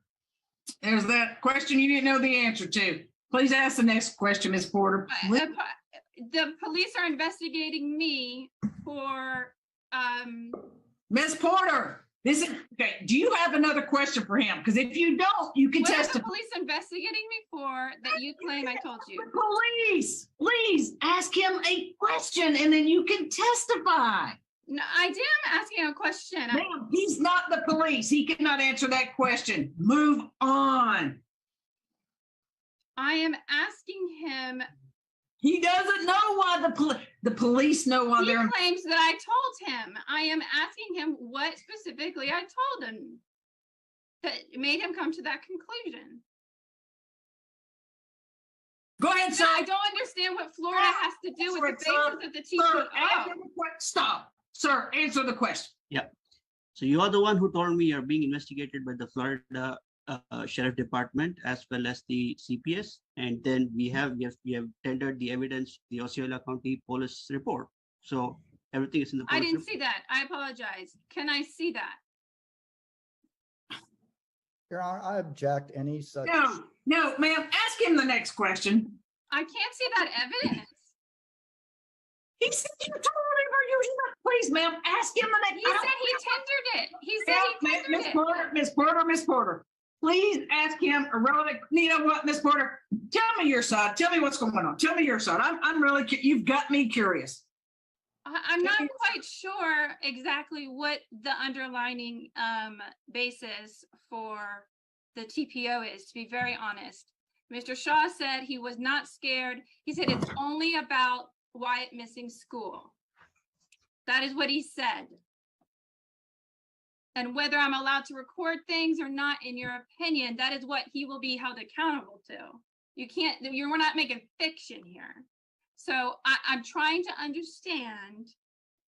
There's that question you didn't know the answer to. Please ask the next question, Ms. Porter. The police are investigating me for. Ms. Porter, this is okay. Do you have another question for him? Because if you don't, you can What are the testify. police investigating me for that you claim I told you? Police, please ask him a question and then you can testify. No, I am asking a question. Ma'am, he's not the police. He cannot answer that question. Move on. I am asking him. He doesn't know why the police know why He they're. claims that I told him. I am asking him what specifically I told him that made him come to that conclusion. Go ahead, sir. I don't understand what Florida has to do with the basis of the teaching. Sir, stop. Sir, answer the question. Yeah. So you're the one who told me you're being investigated by the Florida Sheriff Department as well as the CPS, and then we have tendered the evidence, the Osceola County Police report. So everything is in the. I didn't see that. I apologize. Can I see that? Your Honor, I object any such. No, ma'am, ask him next question. I can't see that evidence. He said you told him or you, please, ma'am, ask him the next. He said he tendered it. He said he Miss tendered it. Porter, Miss Porter, please ask him a relevant, you know what, Miss Porter, tell me your side. Tell me what's going on. Tell me your side. I'm really, you've got me curious. I'm not quite sure exactly what the underlining basis for the TPO is, to be very honest. Mr. Shaw said he was not scared. He said it's only about Wyatt missing school. That is what he said. And whether I'm allowed to record things or not, in your opinion, that is what he will be held accountable to. You can't, we're not making fiction here. So I'm trying to understand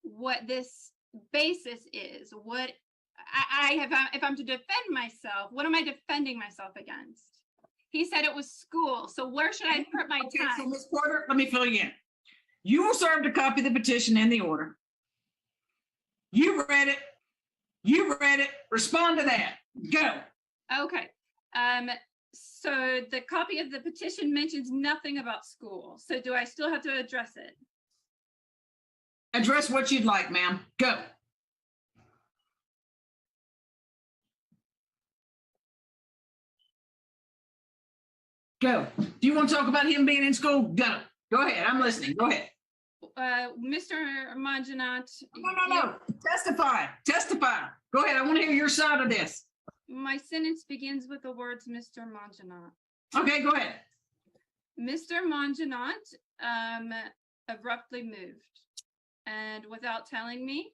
what this basis is. What I have, if I'm to defend myself, what am I defending myself against? He said it was school. So where should I put my Okay, so time? Ms. Porter, let me fill you in. You were served a copy of the petition and the order. You read it. You read it. Respond to that. Go. Okay. So the copy of the petition mentions nothing about school. So do I still have to address it? Address what you'd like, ma'am. Go. Go. Do you want to talk about him being in school? Go. Go ahead. I'm listening. Go ahead. Mr. Manjanat. No. Testify. Testify. Go ahead. I want to hear your side of this. My sentence begins with the words, Mr. Manjanat. Okay, go ahead. Mr. Manjanat abruptly moved, and without telling me,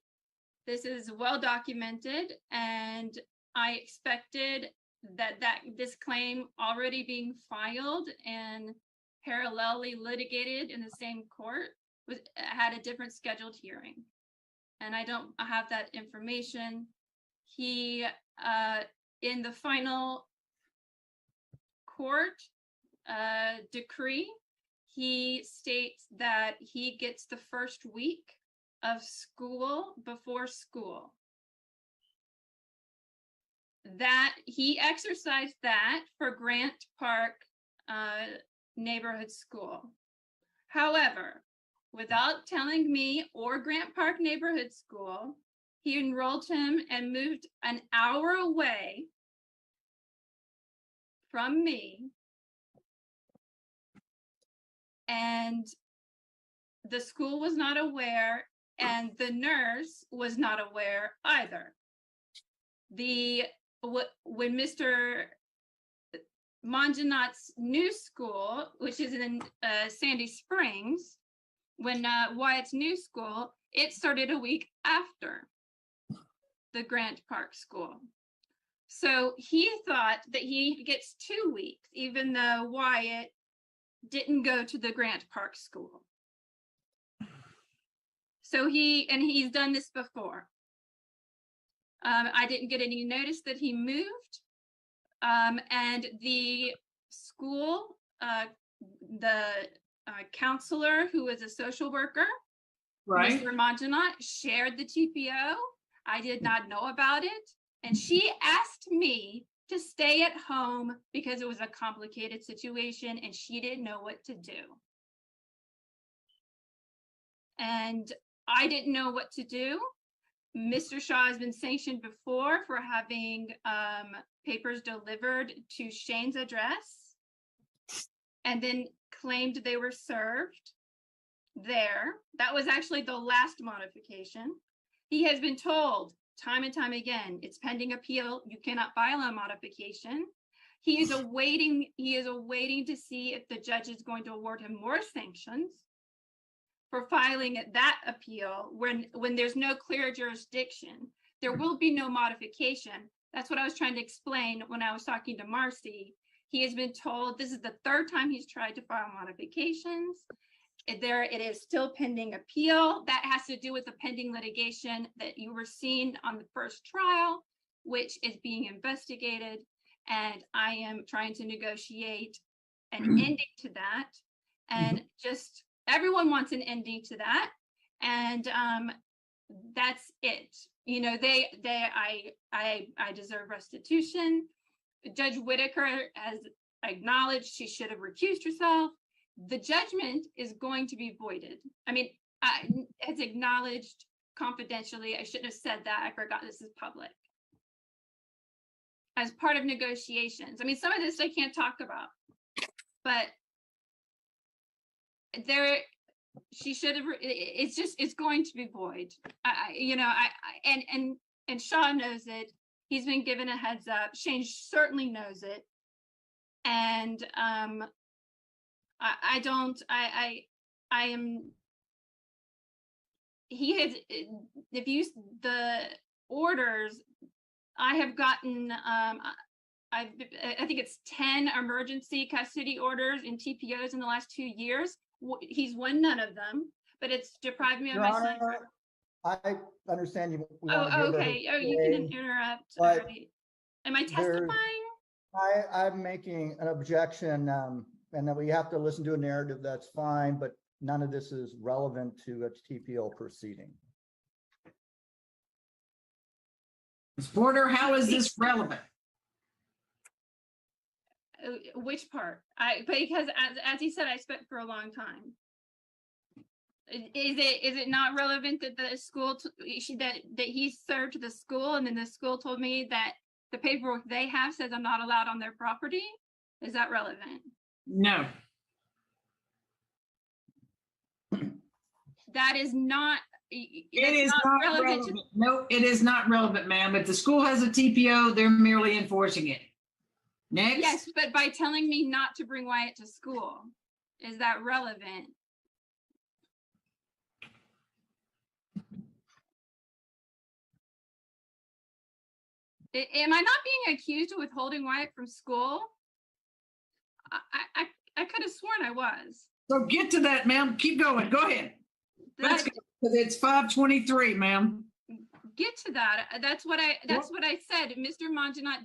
this is well documented, and I expected that this claim already being filed and parallelly litigated in the same court had a different scheduled hearing, and I don't have that information. He in the final court decree, he states that he gets the first week of school before school. That he exercised that for Grant Park Neighborhood School. However, without telling me or Grant Park Neighborhood School, he enrolled him and moved an hour away from me. And the school was not aware, and the nurse was not aware either. When Mr. Manjanat's new school, which is in Sandy Springs, when Wyatt's new school, it started a week after the Grant Park School. So he thought that he gets 2 weeks, even though Wyatt didn't go to the Grant Park School. So he's done this before. I didn't get any notice that he moved. And the school, the counselor who was a social worker, Right. Mr. Manjanat, shared the TPO. I did not know about it. And she asked me to stay at home because it was a complicated situation and she didn't know what to do. And I didn't know what to do. Mr. Shaw has been sanctioned before for having papers delivered to Shane's address and then claimed they were served there. That was actually the last modification. He has been told time and time again, it's pending appeal. You cannot file a modification. He is awaiting to see if the judge is going to award him more sanctions for filing that appeal when there's no clear jurisdiction. There will be no modification. That's what I was trying to explain when I was talking to Marcy. He has been told this is the third time he's tried to file modifications. It is still pending appeal. That has to do with the pending litigation that you were seeing on the first trial, which is being investigated. And I am trying to negotiate an ending to that. And just everyone wants an ending to that. And that's it. You know, I deserve restitution. Judge Whitaker has acknowledged she should have recused herself. The judgment is going to be voided. I mean, it's acknowledged confidentially. I shouldn't have said that. I forgot this is public. As part of negotiations. I mean, some of this I can't talk about, but she should have, it's going to be void. And Shaw knows it. He's been given a heads up. Shane certainly knows it. And if you, the orders, I have gotten, I think it's 10 emergency custody orders in TPOs in the last 2 years. He's won none of them, but it's deprived me of Your my son. Honor, I understand you. Okay. Oh, you can interrupt. but Already. Am I testifying? I'm making an objection, and that we have to listen to a narrative, that's fine, but none of this is relevant to a TPO proceeding. Ms. Porter, how is this relevant? Which part? Because as he said, I spent for a long time. Is it not relevant that the school that he served the school, and then the school told me that the paperwork they have says I'm not allowed on their property? Is that relevant? No. That is not. It is not relevant. No, it is not relevant, ma'am. If the school has a TPO, they're merely enforcing it. Next. Yes, but by telling me not to bring Wyatt to school, is that relevant? Am I not being accused of withholding Wyatt from school? I could have sworn I was. So get to that, ma'am. Keep going. Go ahead. Let's go. It's 5:23, ma'am. Get to that. That's what I said. Mr. Montanat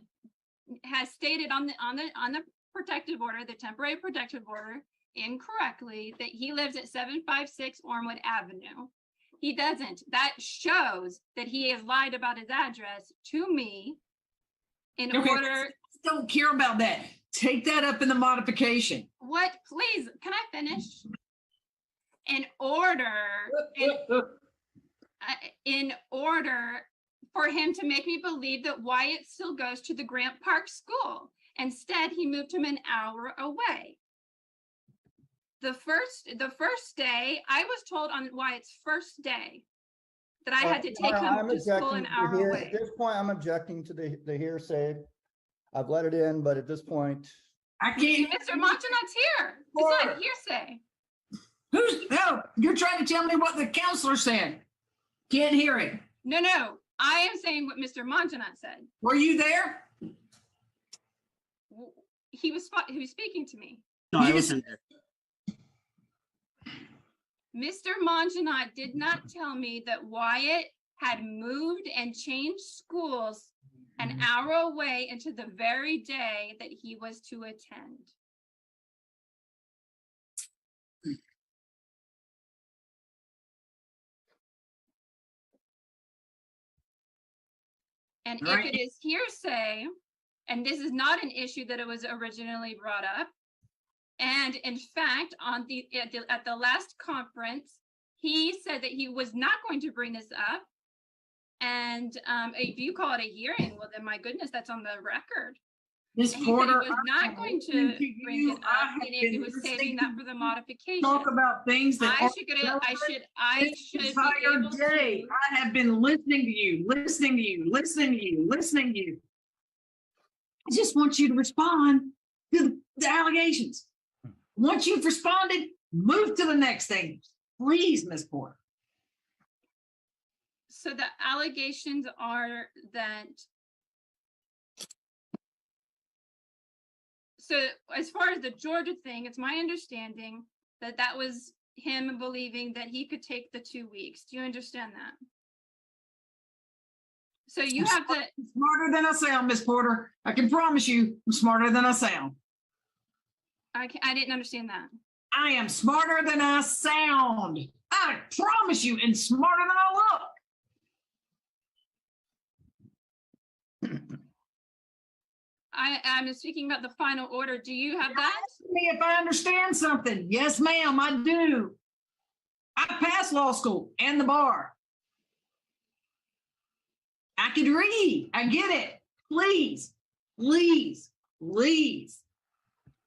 has stated on the protective order, the temporary protective order, incorrectly, that he lives at 756 Ormwood Avenue. He doesn't. That shows that he has lied about his address to me in order. Don't care about that. Take that up in the modification. What? Please, can I finish? In order for him to make me believe that Wyatt still goes to the Grant Park School. Instead, he moved him an hour away. The first day, I was told on Wyatt's first day that I had to take him to school an hour away. At this point, I'm objecting to the hearsay. I've let it in, but at this point, I can't. Mr. Montanat's here. It's not hearsay. No, you're trying to tell me what the counselor said. Can't hear it. No. I am saying what Mr. Montanat said. Were you there? He was speaking to me. No, I wasn't there. Mr. Montanat did not tell me that Wyatt had moved and changed schools an hour away into the very day that he was to attend. And if it is hearsay, and this is not an issue that it was originally brought up, and in fact, at the last conference, he said that he was not going to bring this up. And if you call it a hearing, well, then my goodness, that's on the record. Ms. Porter, he was not going to bring it up, and if he was saving that for the modification. Talk about things that I should be able day. to. I have been listening to you. I just want you to respond to the allegations. Once you've responded, move to the next thing. Please, Ms. Porter. So the allegations are that. So as far as the Georgia thing, it's my understanding that that was him believing that he could take the 2 weeks. Do you understand that? So you have to. Smarter than I sound, Ms. Porter. I can promise you, I'm smarter than I sound. I didn't understand that. I am smarter than I sound. I promise you, and smarter than I look. I'm speaking about the final order. Do you have that? Ask me if I understand something. Yes, ma'am, I do. I passed law school and the bar. I could read. I get it. Please, please, please.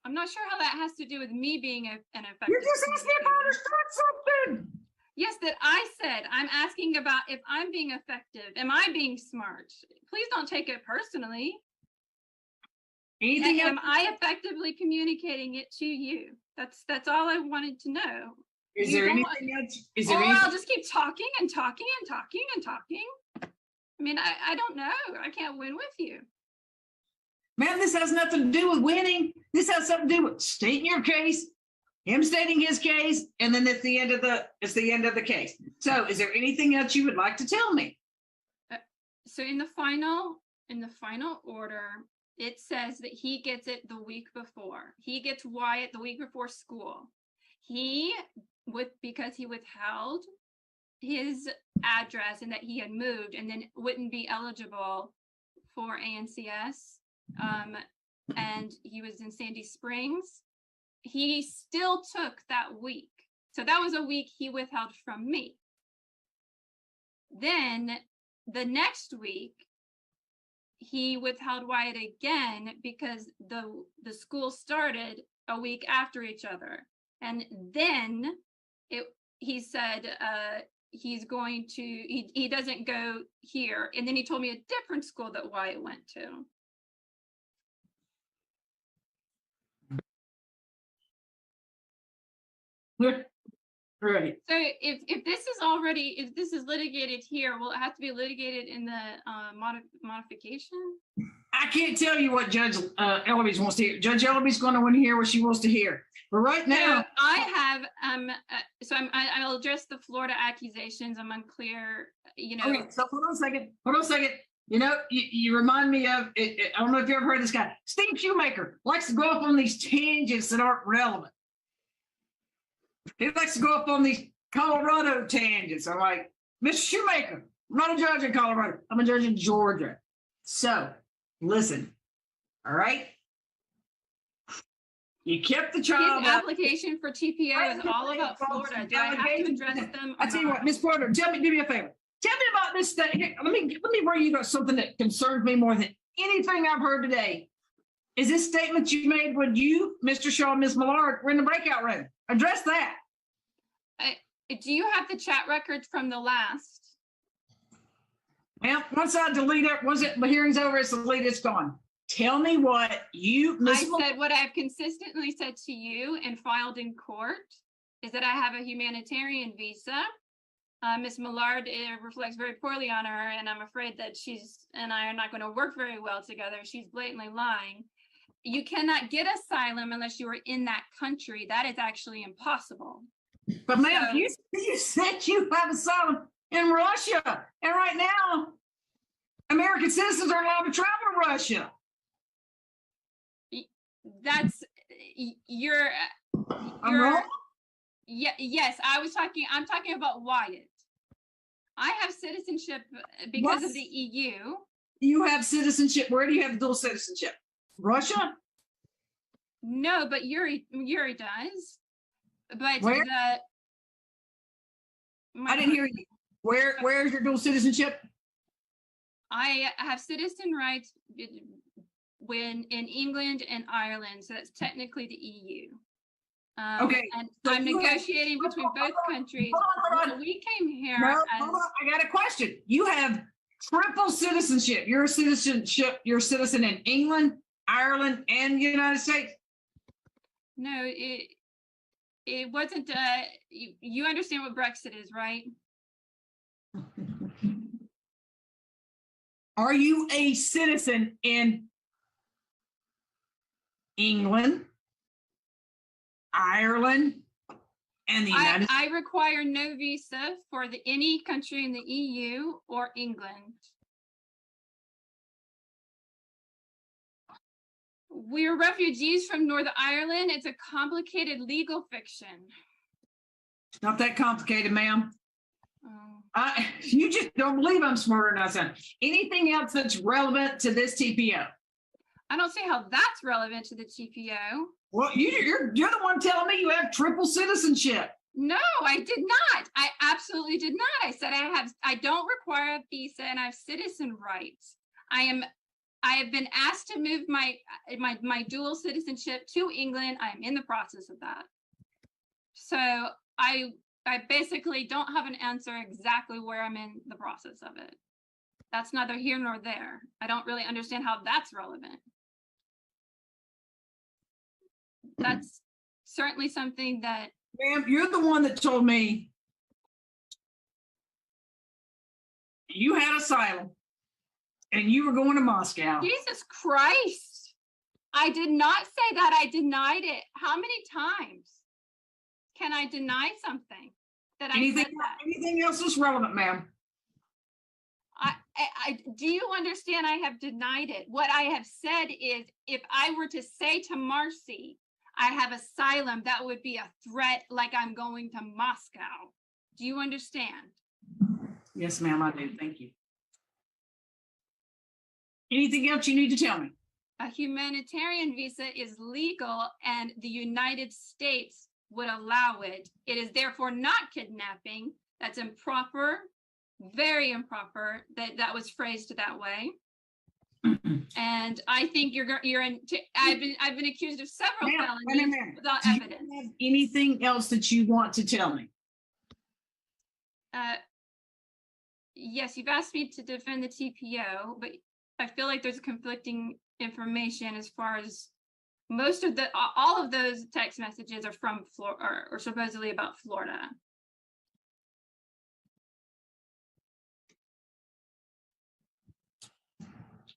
I'm not sure how that has to do with me being an effective. You're just asking if I communicator. understood something. Yes, that I said. I'm asking about if I'm being effective. Am I being smart? Please don't take it personally. Anything Am else? I effectively communicating it to you? That's all I wanted to know. Is you there don't anything else? Is there Or anything? I'll just keep talking and talking and talking and talking. I mean, I don't know. I can't win with you. Ma'am, this has nothing to do with winning. This has something to do with stating your case, him stating his case, and then it's the end of the case. So is there anything else you would like to tell me? So in the final order, it says that he gets it the week before. He gets Wyatt the week before school. Because he withheld his address and that he had moved and then wouldn't be eligible for ANCS. And he was in Sandy Springs. He still took that week. So that was a week he withheld from me. Then the next week, he withheld Wyatt again because the school started a week after each other. And then he said he doesn't go here. And then he told me a different school that Wyatt went to. Right. So if this is litigated here, will it have to be litigated in the modification? I can't tell you what Judge Eloise wants to hear. Judge Eloise going to want to hear what she wants to hear. But right now, So I have I'll address the Florida accusations. I'm unclear, okay, so hold on a second. You know, you remind me of, I don't know if you ever heard this guy, Steve Shoemaker likes to go off on these tangents that aren't relevant. He likes to go up on these Colorado tangents. I'm like, Mr. Shoemaker, I'm not a judge in Colorado. I'm a judge in Georgia. So listen, all right? You kept the child. His application for TPO is all about Florida. Do I have to address them? I tell you what, Ms. Porter, do me a favor. Tell me about this thing. Here, let me bring you to something that concerns me more than anything I've heard today. Is this statement you made when you, Mr. Shaw, and Ms. Millard were in the breakout room? Address that. Do you have the chat records from the last? Well, once I delete it, once the hearing's over, it's deleted, it's gone. Tell me what you, I Ms. said what I've consistently said to you and filed in court is that I have a humanitarian visa. Ms. Millard, it reflects very poorly on her, and I'm afraid that she's and I are not going to work very well together. She's blatantly lying. You cannot get asylum unless you are in that country. That is actually impossible. But ma'am, So- you said you have asylum in Russia, and right now, American citizens are allowed to travel to Russia. That's you're I'm wrong? yes, I'm talking about Wyatt. I have citizenship because of the EU. You have citizenship. Where do you have dual citizenship? Russia? No, but Yuri does. But Where? I didn't hear you. Where's your dual citizenship? I have citizen rights when in England and Ireland, so that's technically the EU. Okay, And so I'm you have- negotiating between both countries. Hold on. So we came here No, as hold on. I got a question. You have triple citizenship. You're a citizen in England, Ireland, and the United States. no, it wasn't. You understand what Brexit is, right? Are you a citizen in England, Ireland, and the United States? I require no visa for any country in the EU or England. We're refugees from Northern Ireland. It's a complicated legal fiction. It's not that complicated, ma'am. Oh. You just don't believe I'm smarter than I sound. Anything else that's relevant to this TPO? I don't see how that's relevant to the TPO. Well, you're the one telling me you have triple citizenship. No, I did not. I absolutely did not. I said I don't require a visa and I have citizen rights. I have been asked to move my dual citizenship to England. I am in the process of that. So I basically don't have an answer exactly where I'm in the process of it. That's neither here nor there. I don't really understand how that's relevant. That's certainly something that. Ma'am, you're the one that told me you had asylum and you were going to Moscow. Jesus Christ. I did not say that. I denied it. How many times can I deny something that I said that? Anything else is relevant, ma'am? Do you understand? I have denied it. What I have said is if I were to say to Marcy, I have asylum, that would be a threat like I'm going to Moscow. Do you understand? Yes, ma'am, I do. Thank you. Anything else you need to tell me? A humanitarian visa is legal and the United States would allow it. It is therefore not kidnapping. That's improper, very improper that was phrased that way. And I think I've been accused of several felonies without Do you evidence. have anything else that you want to tell me? Yes, you've asked me to defend the TPO, but I feel like there's conflicting information as far as all of those text messages are from Florida or supposedly about Florida.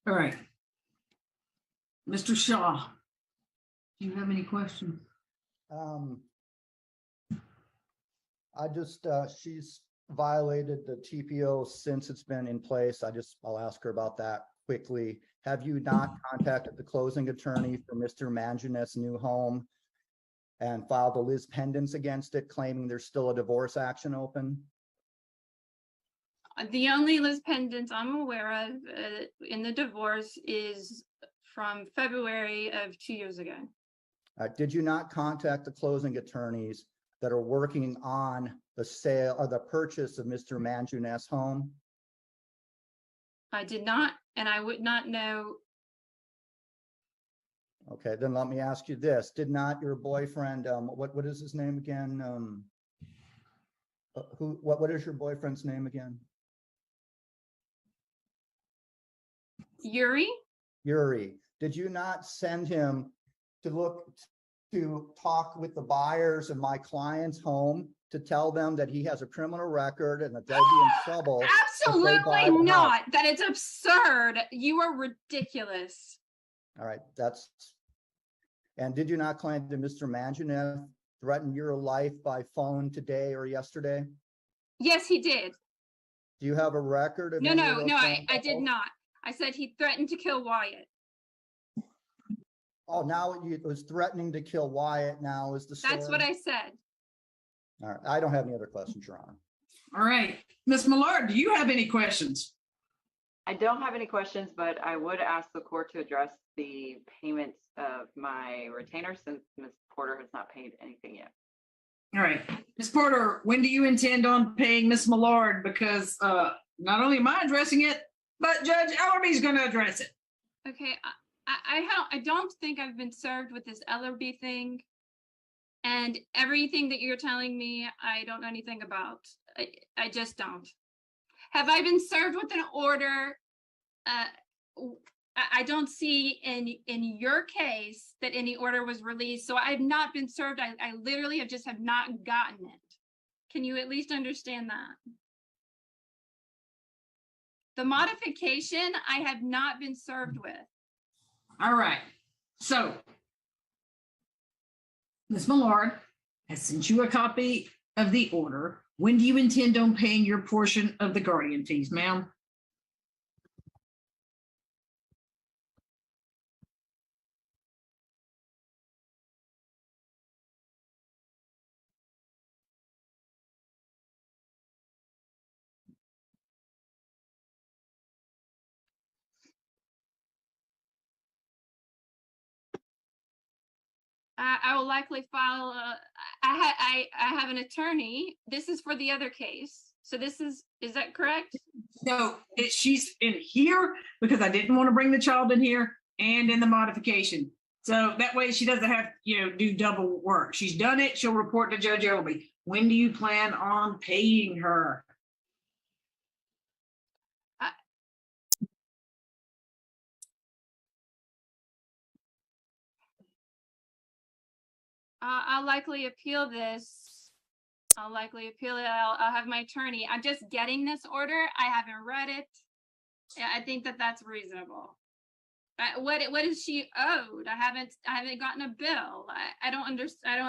All right. Mr. Shaw, do you have any questions? I just, she's violated the TPO since it's been in place. I'll ask her about that quickly. Have you not contacted the closing attorney for Mr. Manginet's new home and filed a lis pendens against it, claiming there's still a divorce action open? The only lis pendens I'm aware of in the divorce is from February of 2 years ago. Did you not contact the closing attorneys that are working on the sale or the purchase of Mr. Manginet's home? I did not, and I would not know. Okay, then let me ask you this. Did not your boyfriend, what is his name again? What is your boyfriend's name again? Yuri? Yuri. Did you not send him to talk with the buyers of my client's home to tell them that he has a criminal record and that they'll be in trouble? Absolutely not. That is absurd. You are ridiculous. All right, and did you not claim that Mr. Manginet threatened your life by phone today or yesterday? Yes, he did. Do you have a record of No, I did calls? not. I said he threatened to kill Wyatt. Oh, now it was threatening to kill Wyatt now is the story? That's what I said. All right, I don't have any other questions, Your Honor. All right. Ms. Millard, do you have any questions? I don't have any questions, but I would ask the court to address the payments of my retainer since Ms. Porter has not paid anything yet. All right. Ms. Porter, when do you intend on paying Ms. Millard? Because not only am I addressing it, but Judge Ellerby is going to address it. Okay, I don't think I've been served with this Ellerby thing. And everything that you're telling me, I don't know anything about. I just don't. Have I been served with an order? I don't see in your case that any order was released. So I've not been served. I literally have not gotten it. Can you at least understand that? The modification I have not been served with. All right. So Ms. Millard has sent you a copy of the order. When do you intend on paying your portion of the guardian fees, ma'am? I will likely file, I have an attorney. This is for the other case. So is that correct? No, she's in here because I didn't want to bring the child in here and in the modification. So that way she doesn't have, do double work. She's done it. She'll report to Judge Obey. When do you plan on paying her? I'll likely appeal this. I'll likely appeal it. I'll have my attorney. I'm just getting this order. I haven't read it. Yeah, I think that that's reasonable. What is she owed? I haven't gotten a bill. I don't understand.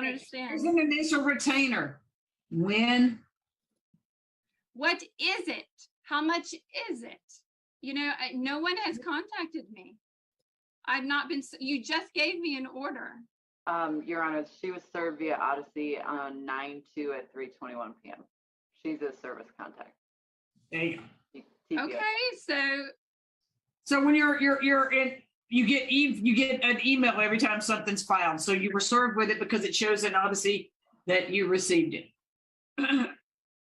There's an initial retainer. When? What is it? How much is it? No one has contacted me. I've not been, you just gave me an order. Your Honor, she was served via Odyssey on 9/2 at 3:21 p.m. She's a service contact. There you go. TPO. Okay, So when you're in, you get an email every time something's filed. So you were served with it because it shows in Odyssey that you received it.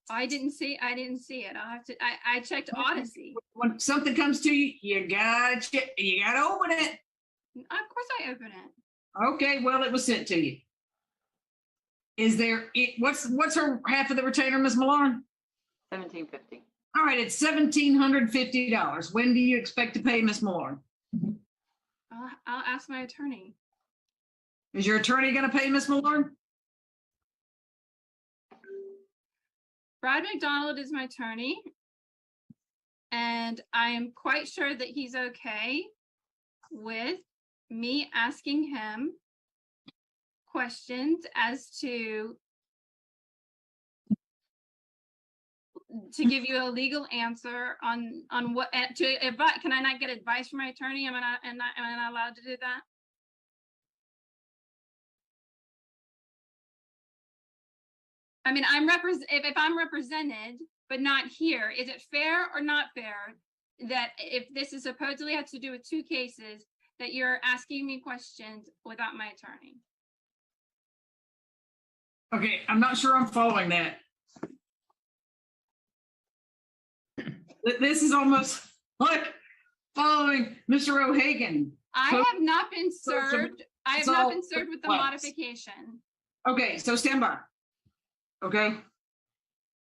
I didn't see it. I'll have to, I checked Odyssey. When something comes to you, you gotta check, you gotta open it. Of course I open it. Okay, well, it was sent to you. Is there, what's her half of the retainer, Ms. Malone? $1,750. All right, it's $1,750. When do you expect to pay Ms. Malone? I'll ask my attorney. Is your attorney gonna pay Ms. Malone? Brad McDonald is my attorney. And I am quite sure that he's okay with me asking him questions as to give you a legal answer on what to advise. Can I not get advice from my attorney? Am I not allowed to do that? I mean, if I'm represented but not here, is it fair or not fair that if this is supposedly has to do with two cases, that you're asking me questions without my attorney? Okay, I'm not sure I'm following that. This is almost like following Mr. O'Hagan. I have not been served. I have not been served with the modification. Okay, so stand by. Okay.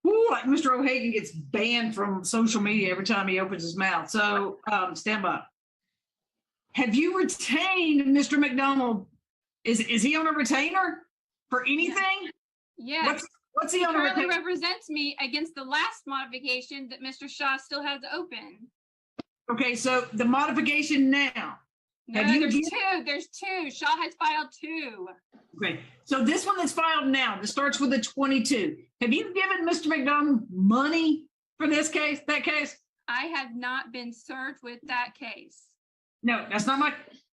Ooh, like Mr. O'Hagan gets banned from social media every time he opens his mouth. So stand by. Have you retained Mr. McDonald? Is he on a retainer for anything? Yes. What's he on a currently retainer? Represents me against the last modification that Mr. Shaw still has open. Okay, so the modification now. No, there's two. Shaw has filed two. Okay, so this one that's filed now, that starts with a 22. Have you given Mr. McDonald money for this case, that case? I have not been served with that case. No, that's not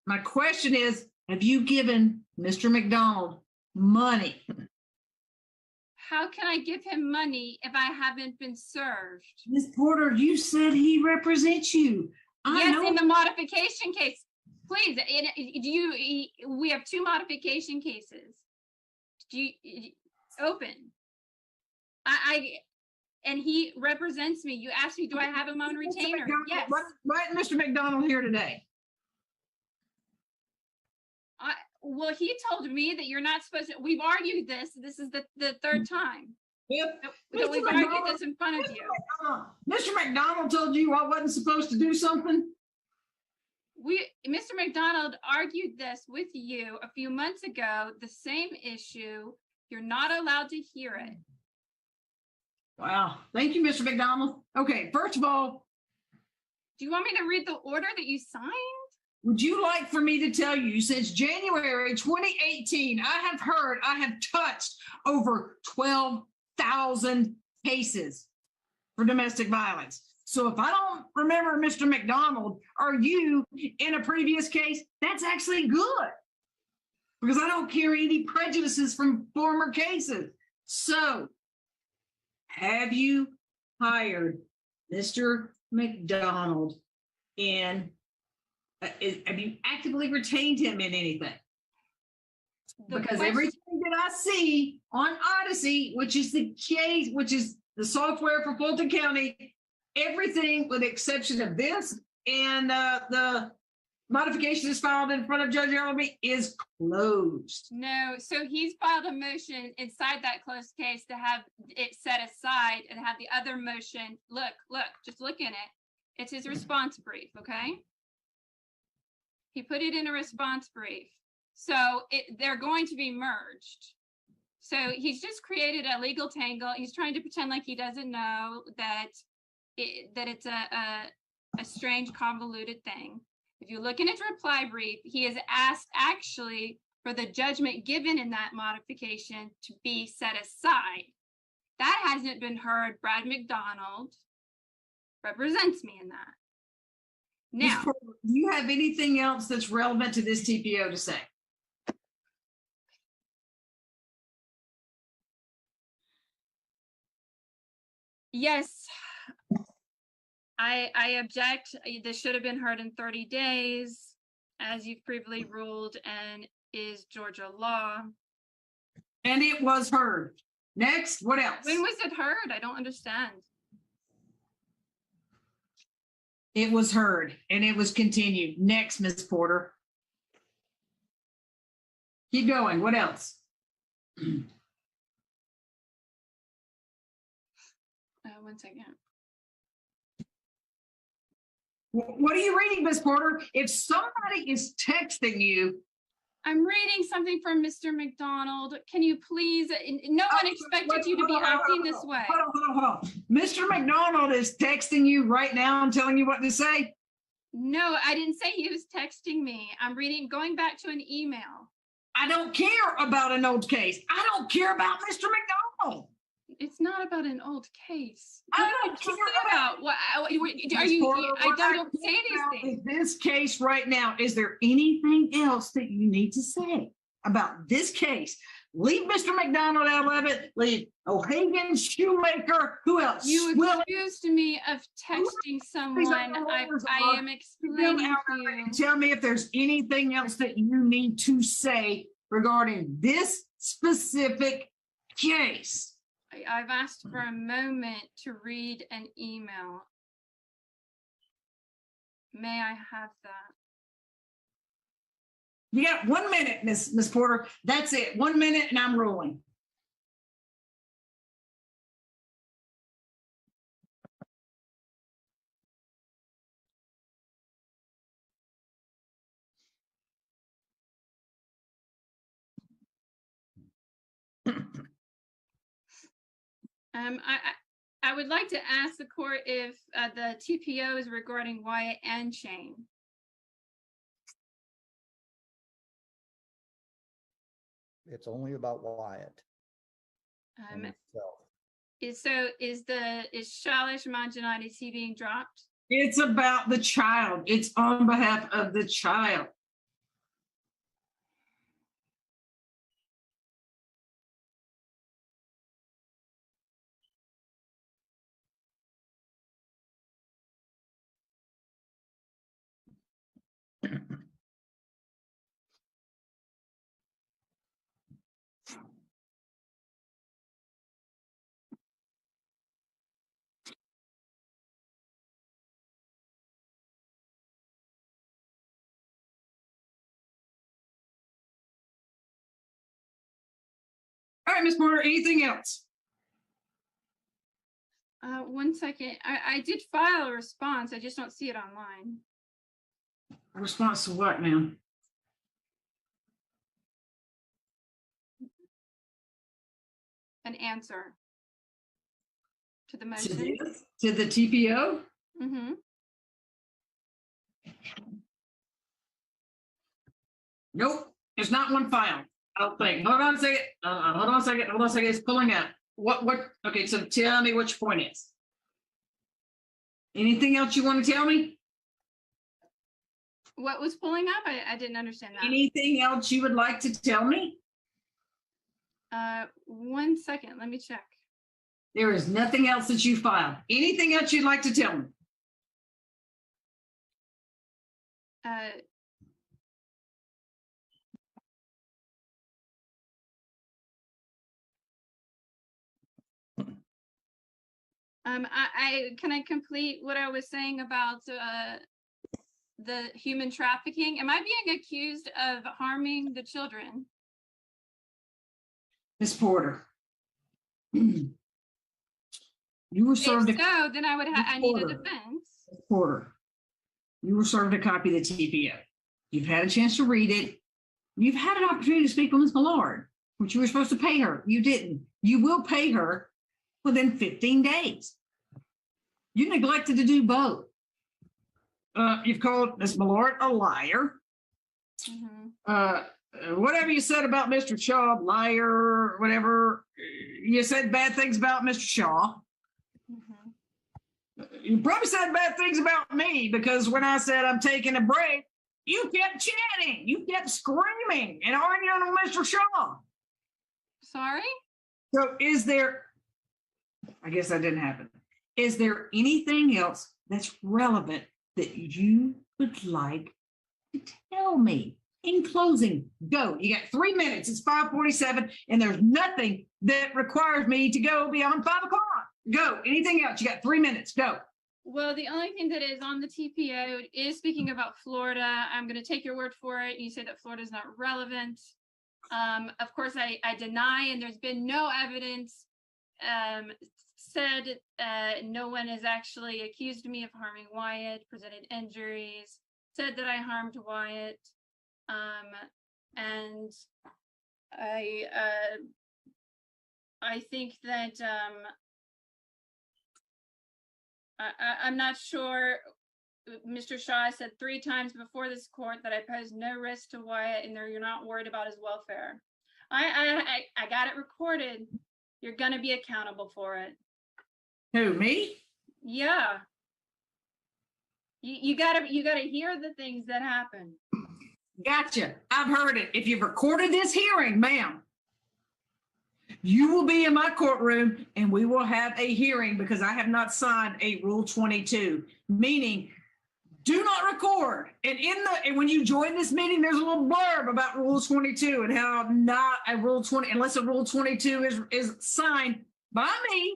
my question is, have you given Mr. McDonald money? How can I give him money if I haven't been served? Ms. Porter, you said he represents you. Yes, in the modification case. Please, we have two modification cases. Do you open? And he represents me. You asked me, do I have him on retainer? Yes. Why isn't Mr. McDonald here today? Well, he told me that you're not supposed to. We've argued this. This is the third time. Yep. That we've argued this in front of you. Mr. McDonald told you I wasn't supposed to do something? Mr. McDonald argued this with you a few months ago, the same issue. You're not allowed to hear it. Wow. Thank you, Mr. McDonald. Okay, first of all. Do you want me to read the order that you signed? Would you like for me to tell you, since January 2018, I have touched over 12,000 cases for domestic violence. So if I don't remember Mr. McDonald or you in a previous case, that's actually good because I don't carry any prejudices from former cases. So have you hired Mr. McDonald have you actively retained him in anything? The Because question- everything that I see on Odyssey, which is the case, which is the software for Fulton County, everything with the exception of this and the modification is filed in front of Judge Ellerby is closed. No, so he's filed a motion inside that closed case to have it set aside and have the other motion, look, just look in it. It's his response brief, okay? He put it in a response brief. So they're going to be merged. So he's just created a legal tangle. He's trying to pretend like he doesn't know that it's a strange, convoluted thing. If you look in his reply brief, he has asked actually for the judgment given in that modification to be set aside. That hasn't been heard. Brad McDonald represents me in that. Now, Do you have anything else that's relevant to this TPO to say? yes, I object. This should have been heard in 30 days, as you've previously ruled, and is Georgia law. And it was heard. Next, what else? When was it heard? I don't understand. It was heard and it was continued. Next, Ms. Porter. Keep going. What else? One second. What are you reading, Ms. Porter? If somebody is texting you, I'm reading something from Mr. McDonald. Can you please, no one expected you to be acting this way. Hold on. Mr. McDonald is texting you right now and telling you what to say. No, I didn't say he was texting me. I'm going back to an email. I don't care about an old case. I don't care about Mr. McDonald. It's not about an old case. I What are don't you care talking about? What are you? Porter, I what don't care say these about things. is this case right now, is there anything else that you need to say about this case? Leave Mr. McDonald out of it. Leave O'Hagan, Shoemaker. Who else? You Will accused me of texting someone. I am explaining to you. tell me if there's anything else that you need to say regarding this specific case. I've asked for a moment to read an email. May I have that? You got 1 minute, Miss Porter. That's it. 1 minute and I'm rolling. I would like to ask the court if the TPO is regarding Wyatt and Shane. It's only about Wyatt. and himself. Is Shalish Manjanati, is he being dropped? It's about the child. It's on behalf of the child. All right, Ms. Porter, anything else? 1 second. I did file a response. I just don't see it online. A response to what, ma'am? An answer to the To motion. this? To the TPO? Mm-hmm. Nope, there's not one filed. I don't think. Hold on a second. Hold on a second. Hold on a second. It's pulling up. What? Okay, so tell me what your point is. Anything else you want to tell me? What was pulling up? I didn't understand that. Anything else you would like to tell me? 1 second. Let me check. There is nothing else that you filed. Anything else you'd like to tell me? Can I complete what I was saying about the human trafficking? Am I being accused of harming the children? Ms. Porter. You were If served a so, then I need a Porter. defense. Porter. You were served a copy of the TPO. You've had a chance to read it. You've had an opportunity to speak with Ms. Millard, which you were supposed to pay her. You didn't. You will pay her within 15 days. You neglected to do both. You've called Ms. Millard a liar. Whatever you said about Mr. Shaw, liar, whatever, you said bad things about Mr. Shaw. You probably said bad things about me because when I said I'm taking a break, you kept chatting, you kept screaming and arguing with Mr. Shaw. Sorry? So is there, I guess that didn't happen. Is there anything else that's relevant that you would like to tell me? In closing, go. You got 3 minutes. It's 5:47, and there's nothing that requires me to go beyond 5 o'clock. Go. Anything else? You got 3 minutes. Go. Well, the only thing that is on the TPO is speaking about Florida. I'm going to take your word for it. You say that Florida is not relevant. Of course, I deny, and there's been no evidence said no one has actually accused me of harming Wyatt, presented injuries, said that I harmed Wyatt. And I think that I'm not sure. Mr. Shaw said 3 times before this court that I pose no risk to Wyatt and you're not worried about his welfare. I got it recorded. You're gonna be accountable for it. Who, me? Yeah. You gotta hear the things that happen. Gotcha. I've heard it. If you've recorded this hearing, ma'am, you will be in my courtroom and we will have a hearing because I have not signed a Rule 22, meaning do not record. And when you join this meeting, there's a little blurb about Rule 22 and how not a Rule 20, unless a Rule 22 is signed by me,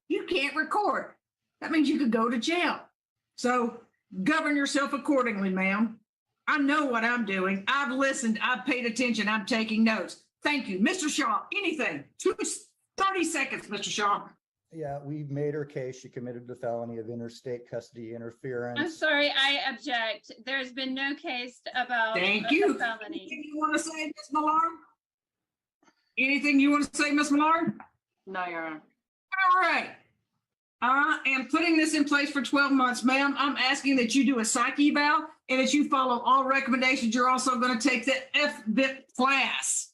you can't record. That means you could go to jail. So govern yourself accordingly, ma'am. I know what I'm doing. I've listened. I've paid attention. I'm taking notes. Thank you. Mr. Shaw, anything. 30 seconds, Mr. Shaw. Yeah, we've made her case. She committed the felony of interstate custody interference. I'm sorry, I object. There's been no case about Thank a you. felony. Anything you want to say, Ms. Millard? Anything you want to say, Ms. Millard? No, Your Honor. All right. I am putting this in place for 12 months, ma'am. I'm asking that you do a psych eval and that you follow all recommendations. You're also going to take the FVIP class,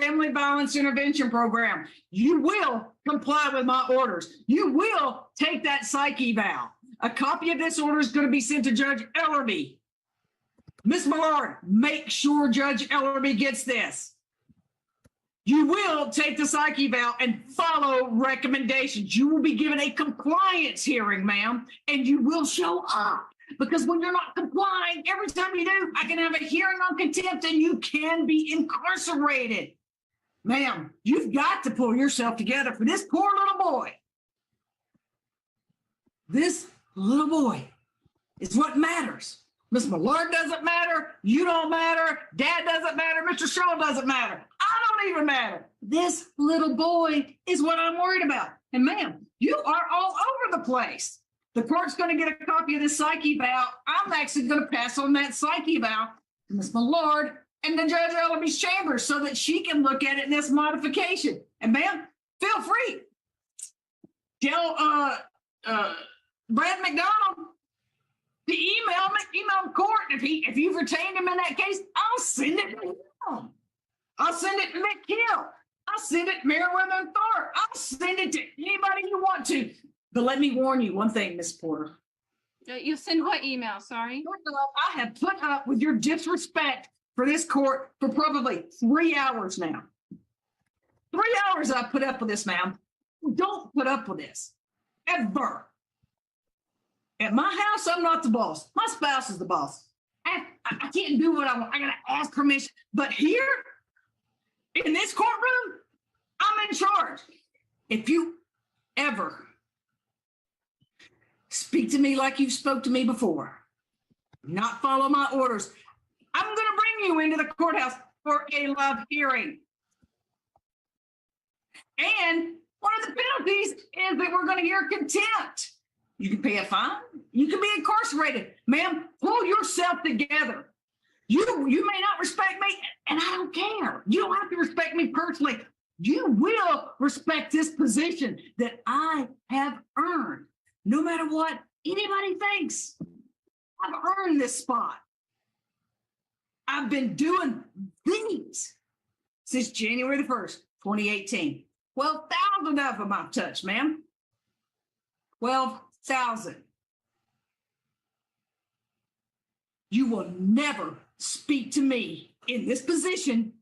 Family Violence Intervention Program. You will comply with my orders. You will take that psych eval. A copy of this order is going to be sent to Judge Ellerby. Ms. Millard, make sure Judge Ellerby gets this. You will take the psych eval and follow recommendations. You will be given a compliance hearing, ma'am, and you will show up. Because when you're not complying, every time you do, I can have a hearing on contempt and you can be incarcerated. Ma'am, you've got to pull yourself together for this poor little boy. This little boy is what matters. Miss Millard doesn't matter. You don't matter. Dad doesn't matter. Mr. Shaw doesn't matter. I don't even matter. This little boy is what I'm worried about. And ma'am, you are all over the place. The court's going to get a copy of this psych eval. I'm actually going to pass on that psych eval to Miss Millard and the Judge Ellerby's chambers so that she can look at it in this modification. And ma'am, feel free. Tell Brad McDonald to email court. If you've retained him in that case, I'll send it to him. I'll send it to Mick Hill. I'll send it to Meriwether and Thorpe. I'll send it to anybody you want to. But let me warn you one thing, Miss Porter. You send what email? Sorry. I have put up with your disrespect for this court for probably 3 hours now. 3 hours I've put up with this, ma'am. Don't put up with this. Ever. At my house, I'm not the boss. My spouse is the boss. I can't do what I want. I got to ask permission. But here, in this courtroom, I'm in charge. If you ever speak to me like you've spoke to me before. Not follow my orders. I'm going to bring you into the courthouse for a live hearing. And one of the penalties is that we're going to hear contempt. You can pay a fine. You can be incarcerated. Ma'am, pull yourself together. You may not respect me, and I don't care. You don't have to respect me personally. You will respect this position that I have earned, no matter what anybody thinks. I've earned this spot. I've been doing things since January the 1st, 2018. 12,000 of them I've touched, ma'am. 12,000. You will never speak to me in this position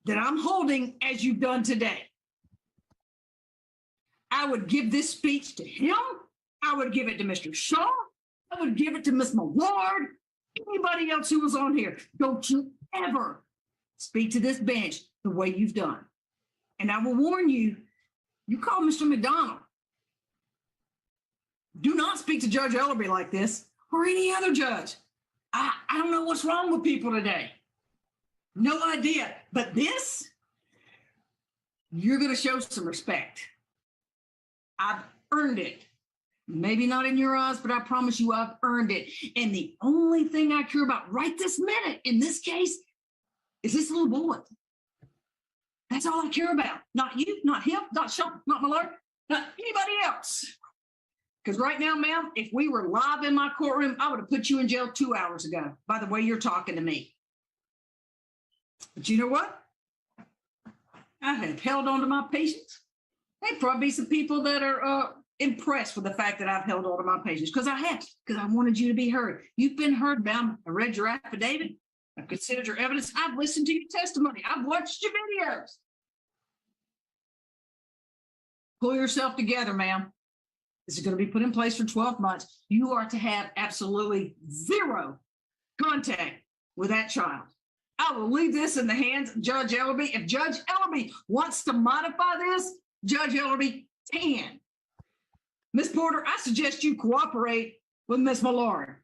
that I'm holding as you've done today. I would give this speech to him. I would give it to Mr. Shaw. I would give it to Miss Millard, anybody else who was on here. Don't you ever speak to this bench the way you've done. And I will warn you, you call Mr. McDonald. Do not speak to Judge Ellerby like this or any other judge. I don't know what's wrong with people today. No idea. But this, you're going to show some respect. I've earned it. Maybe not in your eyes, but I promise you I've earned it. And the only thing I care about right this minute in this case is this little boy. That's all I care about. Not you, not him, not Sean, not Millard, not anybody else. Because right now, ma'am, if we were live in my courtroom, I would have put you in jail 2 hours ago by the way you're talking to me. But you know what? I have held on to my patience. There'd probably be some people that are impressed with the fact that I've held on to my patience, because I have, because I wanted you to be heard. You've been heard, ma'am. I read your affidavit. I've considered your evidence. I've listened to your testimony. I've watched your videos. Pull yourself together, ma'am. This is going to be put in place for 12 months. You are to have absolutely zero contact with that child. I will leave this in the hands of Judge Ellerby. If Judge Ellerby wants to modify this, Judge Ellerby can. Ms. Porter, I suggest you cooperate with Ms. Millard.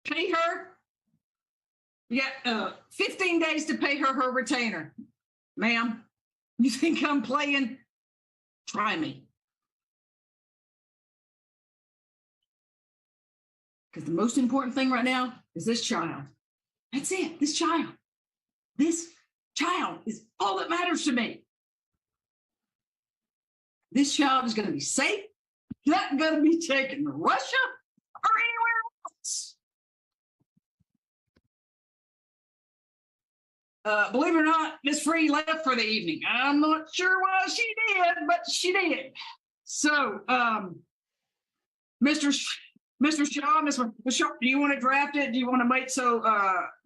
Pay her. You got 15 days to pay her retainer. Ma'am, you think I'm playing? Try me. Because the most important thing right now is this child. That's it, this child. This child is all that matters to me. This child is going to be safe, not going to be taken to Russia or anywhere else. Believe it or not, Miss Free left for the evening. I'm not sure why she did, but she did. So, Mr. Shaw, Ms. Shaw, do you want to draft it? Do you want to wait so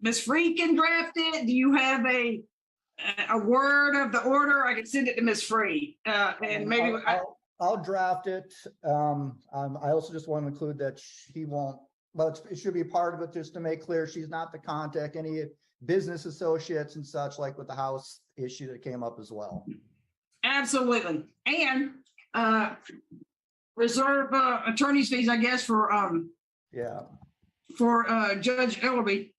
Miss Free can draft it? Do you have a word of the order? I can send it to Miss Free, and maybe I'll draft it. I also just want to include that she won't, but it should be part of it just to make clear she's not to contact any business associates and such, like with the house issue that came up as well. Absolutely. And reserve attorney's fees, I guess, for Judge Ellerby.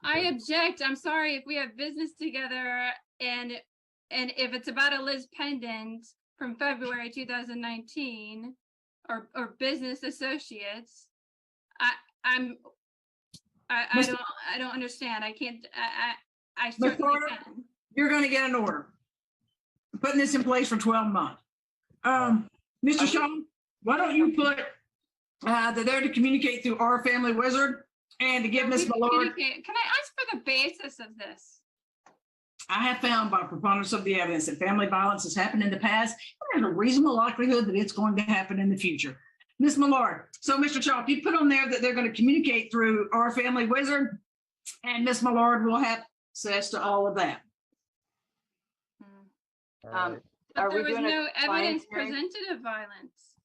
I object. I'm sorry, if we have business together and if it's about a Liz pendant from February 2019 or business associates, I don't understand. I can't. I certainly can. You're going to get an order. I'm putting this in place for 12 months. Mr. Shaw, why don't you put that they're to communicate through our family wizard and to give Ms. Millard. Can I ask for the basis of this? I have found by preponderance of the evidence that family violence has happened in the past, and there's a reasonable likelihood that it's going to happen in the future. Ms. Millard, so Mr. Shaw, if you put on there that they're going to communicate through our family wizard, and Ms. Millard will have access to all of that. Right. But there was no evidence presented of violence.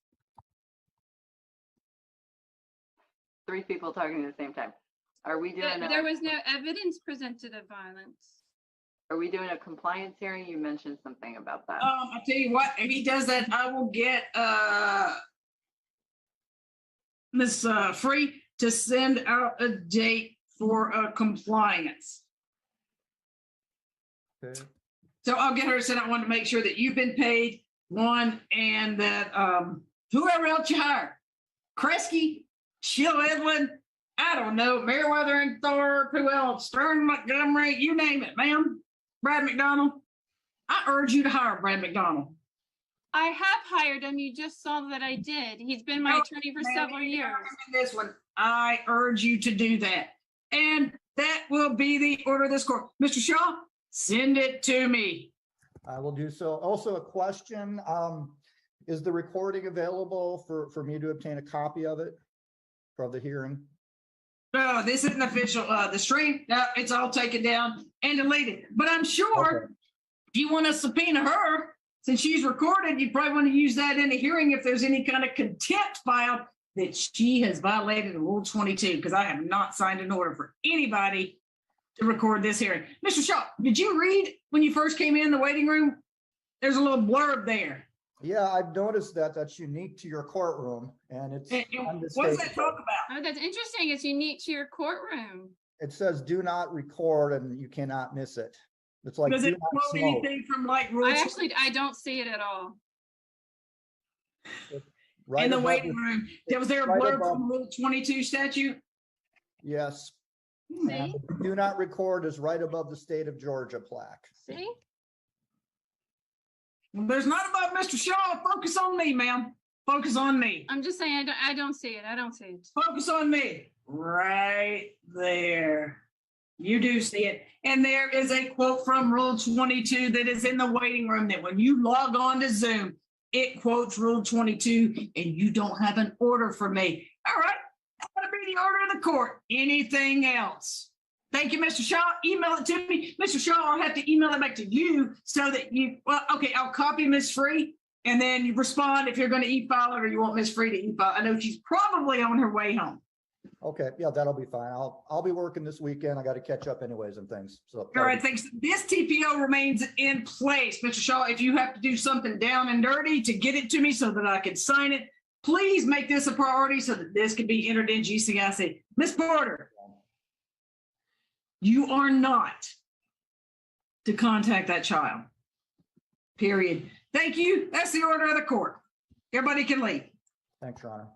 3 people talking at the same time. Are we doing There was no evidence presented of violence. Are we doing a compliance hearing? You mentioned something about that. I tell you what, if he does that, I will get Ms. Free to send out a date for compliance. Okay. So I'll get her to send out one to make sure that you've been paid, one, and that whoever else you hire, Kresge, Sheila Edwin, I don't know, Meriwether and Thorpe, who else, Stern, Montgomery, you name it, ma'am. Brad McDonald. I urge you to hire Brad McDonald. I have hired him. You just saw that I did. He's been my No, attorney for Ma'am, several you years. can This one, I urge you to do that. And that will be the order of this court. Mr. Shaw, send it to me. I will do so. Also a question, is the recording available for me to obtain a copy of it for the hearing? No, this isn't official. The stream, it's all taken down and deleted. But I'm sure Okay. if you want to subpoena her, since she's recorded, you probably want to use that in a hearing if there's any kind of contempt filed that she has violated Rule 22, because I have not signed an order for anybody to record this hearing. Mr. Shaw, did you read when you first came in the waiting room? There's a little blurb there. Yeah, I've noticed that that's unique to your courtroom and it's And what does that talk about? Oh, that's interesting. It's unique to your courtroom. It says do not record and you cannot miss it. It's like Does do it not quote smoke. anything from like Rule I don't see it at all. Right in the above waiting room? Was there a right blurb above- from Rule 22 statute? Yes, See? and do not record is right above the state of Georgia plaque. See? Well, there's not about Mr. Shaw. Focus on me, ma'am. Focus on me. I'm just saying, I don't see it. I don't see it. Focus on me. Right there. You do see it. And there is a quote from Rule 22 that is in the waiting room that when you log on to Zoom, it quotes Rule 22 and you don't have an order for me. All right. That's going to be the order of the court. Anything else? Thank you, Mr. Shaw. Email it to me. Mr. Shaw, I'll have to email it back to you so that you, well, okay, I'll copy Ms. Free and then you respond if you're going to e-file it or you want Ms. Free to e-file. I know she's probably on her way home. Okay, yeah, that'll be fine. I'll be working this weekend. I got to catch up anyways and things. So All right, thanks. This TPO remains in place. Mr. Shaw, if you have to do something down and dirty to get it to me so that I can sign it, please make this a priority so that this can be entered in GCIC. Ms. Porter, you are not to contact that child. Period. Thank you. That's the order of the court. Everybody can leave. Thanks, Your Honor.